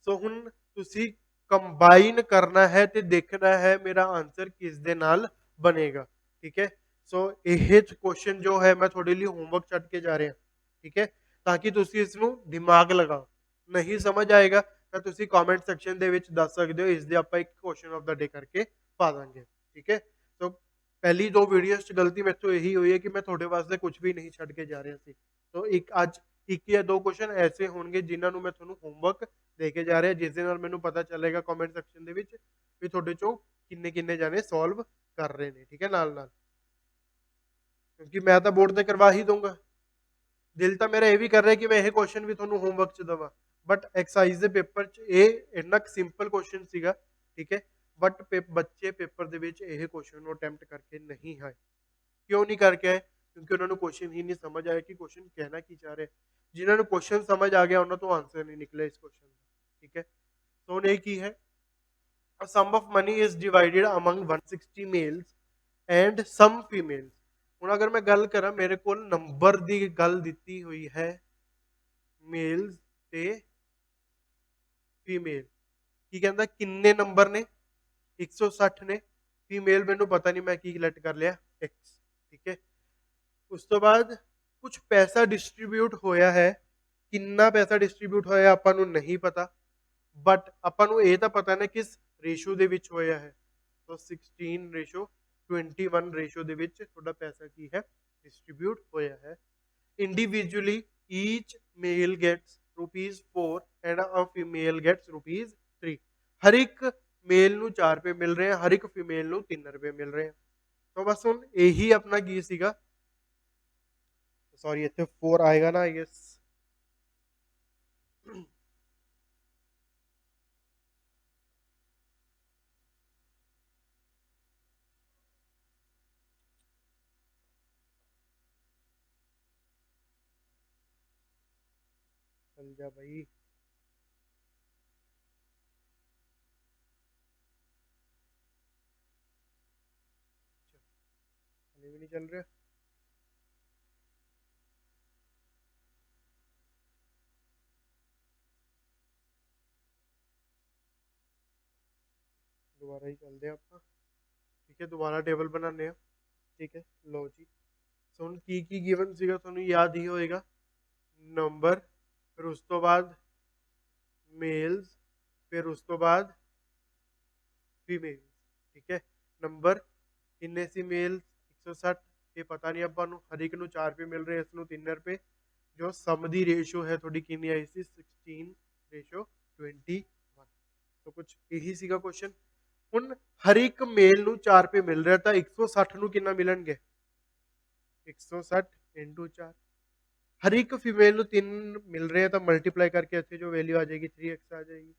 ਸੋ ਹੁਣ ਤੁਸੀਂ ਕੰਬਾਈਨ ਕਰਨਾ ਹੈ ਤੇ ਦੇਖਣਾ ਹੈ ਮੇਰਾ ਆਨਸਰ ਕਿਸ ਦੇ ਨਾਲ ਬਣੇਗਾ। ਠੀਕ ਹੈ, ਸੋ ਇਹ क्वेश्चन ਜੋ ਹੈ ਮੈਂ ਤੁਹਾਡੇ ਲਈ ਹੋਮਵਰਕ ਛੱਡ ਕੇ ਜਾ ਰਿਹਾ। ਠੀਕ ਹੈ, ਤਾਂ ਕਿ ਤੁਸੀਂ ਇਸ ਨੂੰ ਦਿਮਾਗ ਲਗਾਓ। ਨਹੀਂ ਸਮਝ ਆਏਗਾ ਤਾਂ ਤੁਸੀਂ ਕਮੈਂਟ ਸੈਕਸ਼ਨ ਦੇ ਵਿੱਚ ਦੱਸ ਸਕਦੇ ਹੋ, ਇਸ ਦੇ ਆਪਾਂ ਇੱਕ क्वेश्चन ਆਫ ਦਾ ਡੇ ਕਰਕੇ ਪਾ ਦਾਂਗੇ। ਠੀਕ ਹੈ, ਸੋ ਪਹਿਲੀ ਦੋ ਵੀਡੀਓਜ਼ 'ਚ ਗਲਤੀ ਮੇਰੇ ਤੋਂ ਇਹੀ ਹੋਈ ਹੈ ਕਿ ਮੈਂ ਤੁਹਾਡੇ ਵਾਸਤੇ ਕੁਝ ਵੀ ਨਹੀਂ ਛੱਡ ਕੇ ਜਾ ਰਿਹਾ ਸੀ। ਸੋ ਅੱਜ ਇੱਕ ਜਾਂ ਦੋ क्वेश्चन ਐਸੇ ਹੋਣਗੇ ਜਿਨ੍ਹਾਂ ਨੂੰ ਮੈਂ ਤੁਹਾਨੂੰ ਹੋਮਵਰਕ ਦੇ ਕੇ ਜਾ ਰਿਹਾ, ਜਿਸ ਦੇ ਨਾਲ ਮੈਨੂੰ ਪਤਾ ਚੱਲੇਗਾ ਕਮੈਂਟ ਸੈਕਸ਼ਨ ਦੇ ਵਿੱਚ ਵੀ ਤੁਹਾਡੇ ਚੋਂ ਕਿੰਨੇ ਕਿੰਨੇ ਜਾਣੇ ਸੋਲਵ ਕਰ ਰਹੇ ਨੇ। ਠੀਕ ਹੈ, ਨਾਲ ਨਾਲ, ਕਿਉਂਕਿ ਮੈਂ ਤਾਂ ਬੋਰਡ ਤੇ ਕਰਵਾ ਹੀ ਦਊਂਗਾ। ਦਿਲ ਤਾਂ ਮੇਰਾ ਇਹ ਵੀ ਕਰ ਰਿਹਾ ਕਿ ਮੈਂ ਇਹ क्वेश्चन ਵੀ ਤੁਹਾਨੂੰ ਹੋਮਵਰਕ 'ਚ ਦੇਵਾਂ, ਬਟ ਐਕਸਾਈਜ਼ ਦੇ ਪੇਪਰ 'ਚ ਇਹ ਇੰਨਾ ਸਿੰਪਲ क्वेश्चन ਸੀਗਾ। ਠੀਕ ਹੈ, ਬਟ ਬੱਚੇ ਪੇਪਰ ਦੇ ਵਿੱਚ ਇਹ क्वेश्चन ਨੂੰ ਅਟੈਂਪਟ ਕਰਕੇ ਨਹੀਂ ਆਏ। ਕਿਉਂ ਨਹੀਂ ਕਰਕੇ ਆਏ? ਕਿਉਂਕਿ ਉਹਨਾਂ ਨੂੰ क्वेश्चन ਹੀ ਨਹੀਂ ਸਮਝ ਆਇਆ ਕਿ क्वेश्चन ਕਹਿਣਾ ਕੀ ਚਾਹ ਰਿਹਾ। ਜਿਨ੍ਹਾਂ ਨੂੰ क्वेश्चन ਸਮਝ ਆ ਗਿਆ ਉਹਨਾਂ ਤੋਂ ਆਨਸਰ ਨਹੀਂ ਨਿਕਲਿਆ ਇਸ क्वेश्चन ਦਾ। ਠੀਕ ਹੈ, ਸੋ ਹੁਣ ਇਹ ਕੀ ਹੈ, a sum of money is divided among 160 males and some females। ਹੁਣ ਅਗਰ ਮੈਂ ਗੱਲ ਕਰਾਂ, ਮੇਰੇ ਕੋਲ ਨੰਬਰ ਦੀ ਗੱਲ ਦਿੱਤੀ ਹੋਈ ਹੈ ਮੇਲਸ ਤੇ ਫੀਮੇਲ। ਕੀ ਕਹਿੰਦਾ ਕਿੰਨੇ ਨੰਬਰ ਨੇ? 160 ਨੇ। ਫੀਮੇਲ ਮੈਨੂੰ ਪਤਾ ਨਹੀਂ, ਮੈਂ ਕੀ ਲੈਟ ਕਰ ਲਿਆ x। ਠੀਕ ਹੈ, ਉਸ ਤੋਂ ਬਾਅਦ ਕੁਝ ਪੈਸਾ ਡਿਸਟ੍ਰੀਬਿਊਟ ਹੋਇਆ ਹੈ, ਕਿੰਨਾ ਪੈਸਾ ਡਿਸਟ੍ਰੀਬਿਊਟ ਹੋਇਆ ਆਪਾਂ ਨੂੰ ਨਹੀਂ ਪਤਾ, ਬਟ ਆਪਾਂ ਨੂੰ ਇਹ ਤਾਂ ਪਤਾ ਨਾ ਕਿਸ ਰੇਸ਼ੋ ਦੇ ਵਿੱਚ ਹੋਇਆ ਹੈ। ਸੋ 16:20। 21 ਰੇਸ਼ੋ ਦੇ ਵਿੱਚ ਤੁਹਾਡਾ ਪੈਸਾ ਕੀ ਹੈ ਡਿਸਟ੍ਰੀਬਿਊਟ ਹੋਇਆ ਹੈ। Individually each male gets ₹4 and a female gets ₹3। ਹਰ ਇੱਕ ਮੇਲ ਨੂੰ 4 ਰੁਪਏ ਮਿਲ ਰਹੇ ਆ, ਹਰ ਇੱਕ ਫੀਮੇਲ ਨੂੰ 3 ਰੁਪਏ ਮਿਲ ਰਹੇ ਆ। ਤਾਂ ਬਸ ਹੁਣ ਇਹੀ ਆਪਣਾ ਕੀ ਸੀਗਾ, ਸੌਰੀ ਇੱਥੇ 4 ਆਏਗਾ ਨਾ, ਆਈ ਗੈਸ चल जा भाई। भी नहीं चल रहा। दोबारा ही चलते हैं अपना, ठीक है, दोबारा टेबल बनाने हैं, ठीक है। लो जी, सो ਹੁਣ ਕੀ ਗਿਵਨ ਸੀਗਾ ਤੁਹਾਨੂੰ ਯਾਦ ਹੀ ਹੋਏਗਾ, ਨੰਬਰ, ਫਿਰ ਉਸ ਤੋਂ ਬਾਅਦ ਮੇਲਸ, ਫਿਰ ਉਸ ਤੋਂ ਬਾਅਦ ਫੀਮੇਲਸ, ਠੀਕ ਹੈ। ਨੰਬਰ ਕਿੰਨੇ ਸੀ ਮੇਲਸ 160, ਇਹ ਪਤਾ ਨਹੀਂ ਆਪਾਂ ਨੂੰ, ਹਰ ਇੱਕ ਨੂੰ 4 ਰੁਪਏ ਮਿਲ ਰਹੇ, ਇਸ ਨੂੰ 3 ਰੁਪਏ, ਜੋ ਸਮ ਦੀ ਰੇਸ਼ੋ ਹੈ ਤੁਹਾਡੀ ਕਿੰਨੀ ਆਈ ਸੀ 16:21। ਸੋ ਕੁਝ ਇਹੀ ਸੀਗਾ ਕੁਐਸਚਨ। ਹੁਣ ਹਰ ਇੱਕ ਮੇਲ ਨੂੰ 4 ਰੁਪਏ ਮਿਲ ਰਿਹਾ, ਤਾਂ 160 ਨੂੰ ਕਿੰਨਾ ਮਿਲਣਗੇ 160 × 4। ਹਰ ਇੱਕ ਫੀਮੇਲ ਨੂੰ 3 ਮਿਲ ਰਹੇ ਤਾਂ ਮਲਟੀਪਲਾਈ ਕਰਕੇ ਇੱਥੇ ਜੋ ਵੈਲਿਊ ਆ ਜਾਏਗੀ 3x ਆ ਜਾਏਗੀ।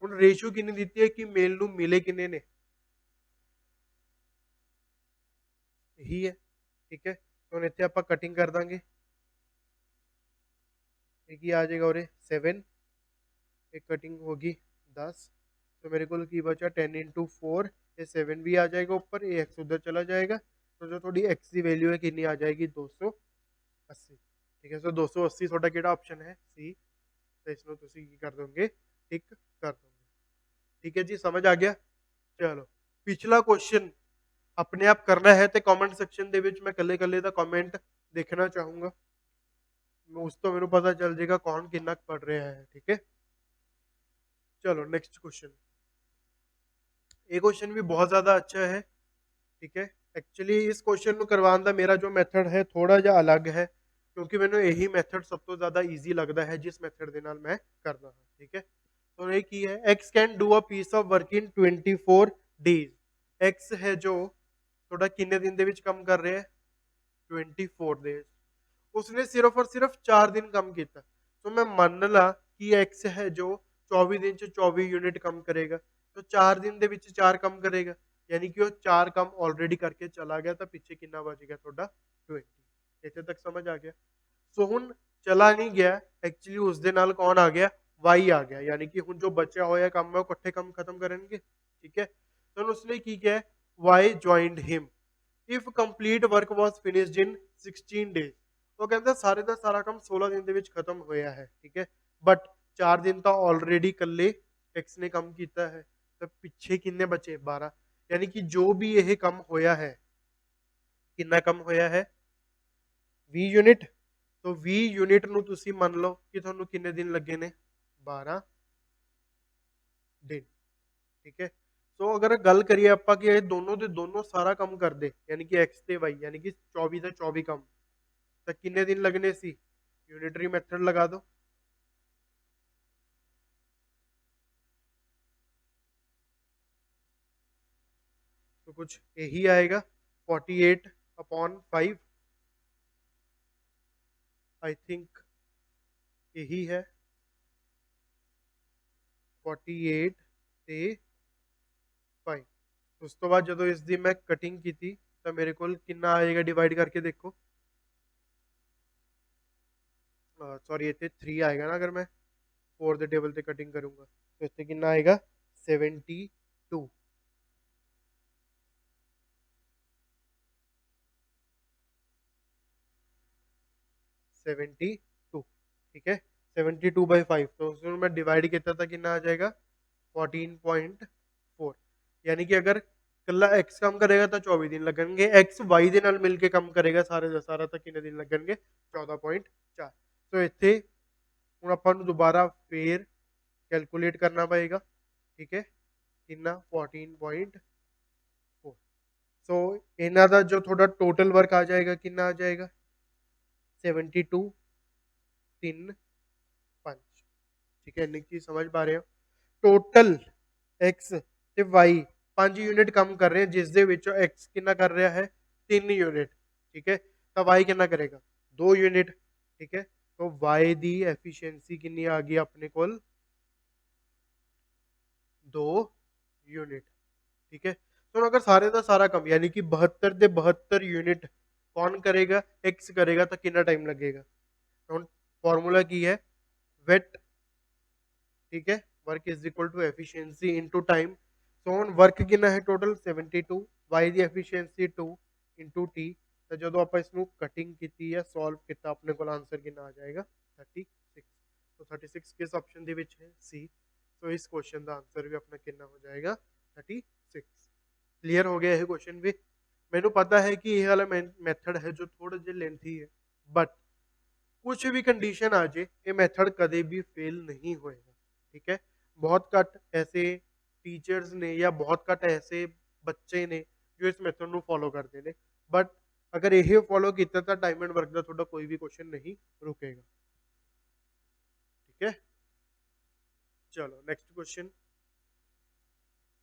ਹੁਣ ਰੇਸ਼ੋ ਕਿੰਨੀ ਦਿੱਤੀ ਹੈ ਕਿ ਮੇਲ ਨੂੰ ਮਿਲੇ ਕਿੰਨੇ ਨੇ, ਇਹੀ ਹੈ, ਠੀਕ ਹੈ। ਹੁਣ ਇੱਥੇ ਆਪਾਂ ਕਟਿੰਗ ਕਰ ਦਾਂਗੇ, ਇਹ ਕੀ ਆ ਜਾਏਗਾ ਉਰੇ 7, एक कटिंग होगी 10, तो मेरे को की बचा 10 × 4, ये 7 भी आ जाएगा ऊपर, ये x उधर चला जाएगा, तो जो थोड़ी x की वैल्यू है कितनी आ जाएगी 280, ठीक है। तो 280 थोड़ा केड़ा ऑप्शन है सी, तो इसमें तुसी की कर दोगे टिक कर दोगे, ठीक है जी, समझ आ गया। चलो पिछला क्वेश्चन अपने आप करना है तो कमेंट सेक्शन ਦੇ ਵਿੱਚ मैं कल्ले कल्ले ਦਾ कमेंट देखना चाहूंगा, उस तो मेनू पता चल जाएगा कौन कितना पढ़ रहा है, ठीक है। चलो नेक्स्ट क्वेश्चन, ये क्वेश्चन भी बहुत ज़्यादा अच्छा है, ठीक है। एक्चुअली इस क्वेश्चन को करवाने का मेरा जो मैथड है थोड़ा जिहा अलग है, क्योंकि मैंने यही मैथड सब तो ज़्यादा ईजी लगता है जिस मैथड के नाल मैं करना है, ठीक है। तो ये की है, X can do a piece of work in 24 days. X है जो थोड़ा किन्ने दिन दे विच काम कर रहे हैं 24 डेज, उसने सिर्फ और सिर्फ 4 दिन काम किया, तो मैं मान ला कि एक्स है जो 24 दिन च 24 यूनिट कम करेगा, तो 4 दिन दे विच 4 कम करेगा, यानी कि वो 4 काम ऑलरेडी करके चला गया, तो पिछे कितना बच गया थोड़ा 20। इतने तक समझ आ गया। सो हुण चला नहीं गया, एक्चुअली उस दे नाल कौन आ गया वाई आ गया, यानी कि हुण जो बचा होया काम है वो इकट्ठे काम खत्म करेंगे, ठीक है। तो उसने की किया, Y joined him if complete work was finished in 16 days. तो कहता सारे का सारा काम 16 दिन ਦੇ ਵਿੱਚ ਖਤਮ ਹੋਇਆ ਹੈ, ठीक है। बट 4 दिन ਤਾਂ ऑलरेडी ਕੱਲੇ एक्स ने ਕੰਮ ਕੀਤਾ ਹੈ, ਤਾਂ ਪਿੱਛੇ ਕਿੰਨੇ ਬਚੇ 12, यानी कि जो भी ਇਹ ਕੰਮ ਹੋਇਆ ਹੈ, ਕਿੰਨਾ ਕੰਮ ਹੋਇਆ ਹੈ 20 यूनिट। तो 20 यूनिट ਨੂੰ ਤੁਸੀਂ ਮੰਨ ਲਓ ਕਿ ਤੁਹਾਨੂੰ ਕਿੰਨੇ ਦਿਨ ਲੱਗੇ ਨੇ 12 दिन, ठीक है। सो अगर गल करिए ਆਪਾਂ कि ਇਹ ਦੋਨੋਂ ਦੇ ਦੋਨੋਂ ਸਾਰਾ ਕੰਮ ਕਰਦੇ, यानी कि x ਤੇ y, यानी कि 24 ਦਾ 24 ਕੰਮ, ਤਾਂ ਕਿੰਨੇ ਦਿਨ लगने सी, यूनिटरी मेथड लगा दो, तो कुछ यही आएगा 48/5, आई थिंक यही है 48 ਤੇ 5। उस तो बाद जो इसकी मैं कटिंग की थी, तो मेरे को कितना आएगा डिवाइड करके देखो, सॉरी इतने 3 आएगा ना, अगर मैं 4 के टेबल से कटिंग करूंगा तो इतने कितना आएगा 72, ठीक है। 72/5, तो उसमें मैं डिवाइड किया था कितना आ जाएगा 14.4, यानी कि अगर कला एक्स काम करेगा तो 24 दिन लगेंगे, एक्स वाई के नाल मिल के काम करेगा सारे का सारा, तो कितने दिन लगेंगे 14.4। तो इतने हूँ अपन दोबारा फिर कैलकुलेट करना पड़ेगा, ठीक है, कितना 14.4। ਸੋ ਇਹਨਾਂ ਦਾ ਜੋ ਤੁਹਾਡਾ ਟੋਟਲ ਵਰਕ ਆ ਜਾਏਗਾ ਕਿੰਨਾ ਆ ਜਾਏਗਾ 72 3 5 ਠੀਕ ਹੈ ਇੰਨੀ ਚੀਜ਼ ਸਮਝ ਪਾ ਰਹੇ ਹੋ ਟੋਟਲ x ਤੇ y 5 ਯੂਨਿਟ ਕੰਮ ਕਰ ਰਹੇ ਹਨ ਜਿਸ ਦੇ ਵਿੱਚੋਂ x ਕਿੰਨਾ ਕਰ ਰਿਹਾ ਹੈ 3 ਯੂਨਿਟ ਠੀਕ ਹੈ ਤਾਂ y ਕਿੰਨਾ ਕਰੇਗਾ 2 ਯੂਨਿਟ ਠੀਕ ਹੈ ਤਾਂ y ਦੀ ਐਫੀਸ਼ੀਐਂਸੀ ਕਿੰਨੀ ਆ ਗਈ ਆਪਣੇ ਕੋਲ 2 ਯੂਨਿਟ ठीक है तो अगर सारे का सारा कम यानी कि 72 ਦੇ 72 यूनिट कौन करेगा x करेगा तो कितना टाइम लगेगा तो फॉर्मूला की है वेट ठीक है work is equal to efficiency into time so ਹੁਣ वर्क ਕਿੰਨਾ ਹੈ ਟੋਟਲ 72 y ਦੀ ਐਫੀਸ਼ੀਐਂਸੀ 2 ਇਨਟੂ t ਤਾਂ ਜਦੋਂ ਆਪਾਂ ਇਸ ਨੂੰ ਕਟਿੰਗ ਕੀਤੀ ਹੈ ਸੋਲਵ ਕੀਤਾ ਆਪਣੇ ਕੋਲ ਆਨਸਰ ਕਿੰਨਾ ਆ ਜਾਏਗਾ 36 तो 36 किस ऑप्शन ਦੇ ਵਿੱਚ ਹੈ C तो इस क्वेश्चन ਦਾ ਆਨਸਰ ਵੀ ਆਪਣਾ ਕਿੰਨਾ ਹੋ ਜਾਏਗਾ 36 ਕਲੀਅਰ ਹੋ ਗਿਆ ਇਹ ਕੁਐਸਚਨ ਵੀ ਮੈਨੂੰ ਪਤਾ ਹੈ ਕਿ ਇਹ ਵਾਲਾ ਮੈਥਡ ਹੈ ਜੋ ਥੋੜਾ ਜਿਹਾ ਲੈਂਥੀ ਹੈ ਬਟ ਕੁਝ ਵੀ ਕੰਡੀਸ਼ਨ ਆ ਜੇ ਇਹ ਮੈਥਡ ਕਦੇ ਵੀ ਫੇਲ ਨਹੀਂ ਹੋਏਗਾ ਠੀਕ ਹੈ ਬਹੁਤ ਘੱਟ ਐਸੇ ਟੀਚਰਸ ਨੇ ਜਾਂ ਬਹੁਤ ਘੱਟ ਐਸੇ ਬੱਚੇ ਨੇ ਜੋ ਇਸ ਮੈਥਡ ਨੂੰ ਫੋਲੋ ਕਰਦੇ ਨੇ ਬਟ ਅਗਰ ਇਹ ਫੋਲੋ ਕੀਤਾ ਤਾਂ ਟਾਈਮ ਐਂਡ ਵਰਕ ਦਾ ਤੁਹਾਡਾ ਕੋਈ ਵੀ ਕੁਐਸਚਨ ਨਹੀਂ ਰੁਕੇਗਾ ਠੀਕ ਹੈ ਚਲੋ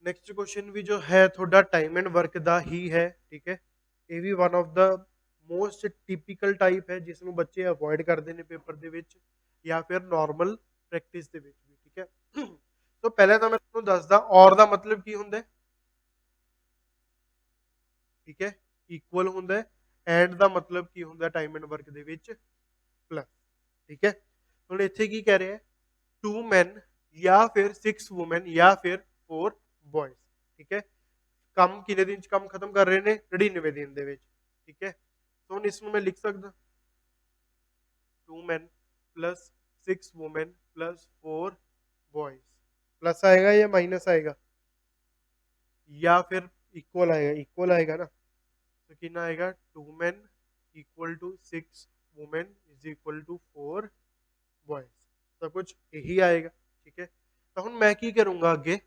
ਨੈਕਸਟ क्वेश्चन भी जो है थोड़ा टाइम एंड वर्क ਦਾ ਹੀ ਹੈ ਠੀਕ ਹੈ ਇਹ ਵੀ one of the most typical type ਹੈ ਜਿਸ ਨੂੰ ਬੱਚੇ ਅਵੋਇਡ ਕਰਦੇ ਨੇ ਪੇਪਰ ਦੇ ਵਿੱਚ ਜਾਂ ਫਿਰ ਨਾਰਮਲ ਪ੍ਰੈਕਟਿਸ ਦੇ ਵਿੱਚ ਵੀ ਠੀਕ ਹੈ ਸੋ ਪਹਿਲਾਂ ਤਾਂ ਮੈਂ ਤੁਹਾਨੂੰ ਦੱਸਦਾ ਔਰ ਦਾ ਮਤਲਬ ਕੀ ਹੁੰਦਾ ਹੈ ਠੀਕ ਹੈ ਇਕੁਅਲ ਹੁੰਦਾ ਹੈ ਐਂਡ ਦਾ ਮਤਲਬ ਕੀ ਹੁੰਦਾ ਟਾਈਮ ਐਂਡ ਵਰਕ ਦੇ ਵਿੱਚ ਪਲੱਸ ਠੀਕ ਹੈ ਹੁਣ ਇੱਥੇ ਕੀ ਕਹਿ ਰਿਹਾ ਹੈ 2 men ਜਾਂ ਫਿਰ 6 women ਜਾਂ ਫਿਰ 4 ਬॉयਜ਼ ਠੀਕ ਹੈ ਕੰਮ ਕਿੰਨੇ ਦਿਨ ਚ ਕੰਮ ਖਤਮ ਕਰ ਰਹੇ ਨੇ 99 ਦਿਨ ਦੇ ਵਿੱਚ ਠੀਕ ਹੈ ਸੋ ਹੁਣ ਇਸ ਨੂੰ ਮੈਂ ਲਿਖ ਸਕਦਾ 2 men plus 6 women plus 4 boys plus आएगा या माइनस आएगा या फिर इक्वल आएगा ना तो कितना आएगा 2 men equal to 6 women is equal to 4 boys सब कुछ यही आएगा ठीक है तो ਹੁਣ ਮੈਂ ਕੀ ਕਰੂੰਗਾ ਅੱਗੇ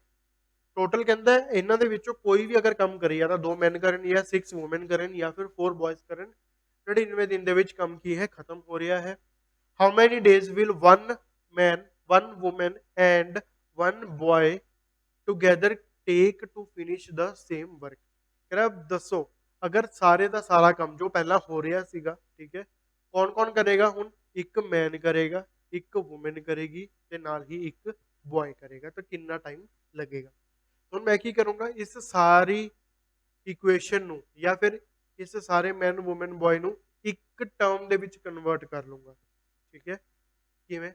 ਟੋਟਲ ਕਹਿੰਦਾ ਇਹਨਾਂ ਦੇ ਵਿੱਚੋਂ ਕੋਈ ਵੀ ਅਗਰ ਕੰਮ ਕਰੇ ਜਾਂ ਤਾਂ 2 men ਕਰਨ ਜਾਂ 6 women ਕਰਨ ਜਾਂ ਫਿਰ 4 boys ਕਰਨ 99 ਦਿਨ ਦੇ ਵਿੱਚ ਕੰਮ ਕੀ ਹੈ ਖਤਮ ਹੋ ਰਿਹਾ ਹੈ how many days will one man one woman and one boy together take to finish the same work ਕਹਿੰਦਾ ਦੱਸੋ ਅਗਰ ਸਾਰੇ ਦਾ ਸਾਰਾ ਕੰਮ ਜੋ ਪਹਿਲਾਂ ਹੋ ਰਿਹਾ ਸੀਗਾ ਠੀਕ ਹੈ ਕੌਣ ਕਰੇਗਾ ਹੁਣ ਇੱਕ ਮੈਨ ਕਰੇਗਾ ਇੱਕ ਵੂਮਨ ਕਰੇਗੀ ਤੇ ਨਾਲ ਹੀ ਇੱਕ ਬॉय ਕਰੇਗਾ ਤਾਂ ਕਿੰਨਾ ਟਾਈਮ ਲੱਗੇਗਾ ਹੁਣ ਮੈਂ ਕੀ ਕਰੂੰਗਾ ਇਸ ਸਾਰੀ ਇਕੁਏਸ਼ਨ ਨੂੰ ਜਾਂ ਫਿਰ ਇਸ ਸਾਰੇ ਮੈਨ ਵੂਮਨ ਬॉय ਨੂੰ ਇੱਕ ਟਰਮ ਦੇ ਵਿੱਚ ਕਨਵਰਟ ਕਰ ਲੂੰਗਾ ਠੀਕ ਹੈ ਕਿਵੇਂ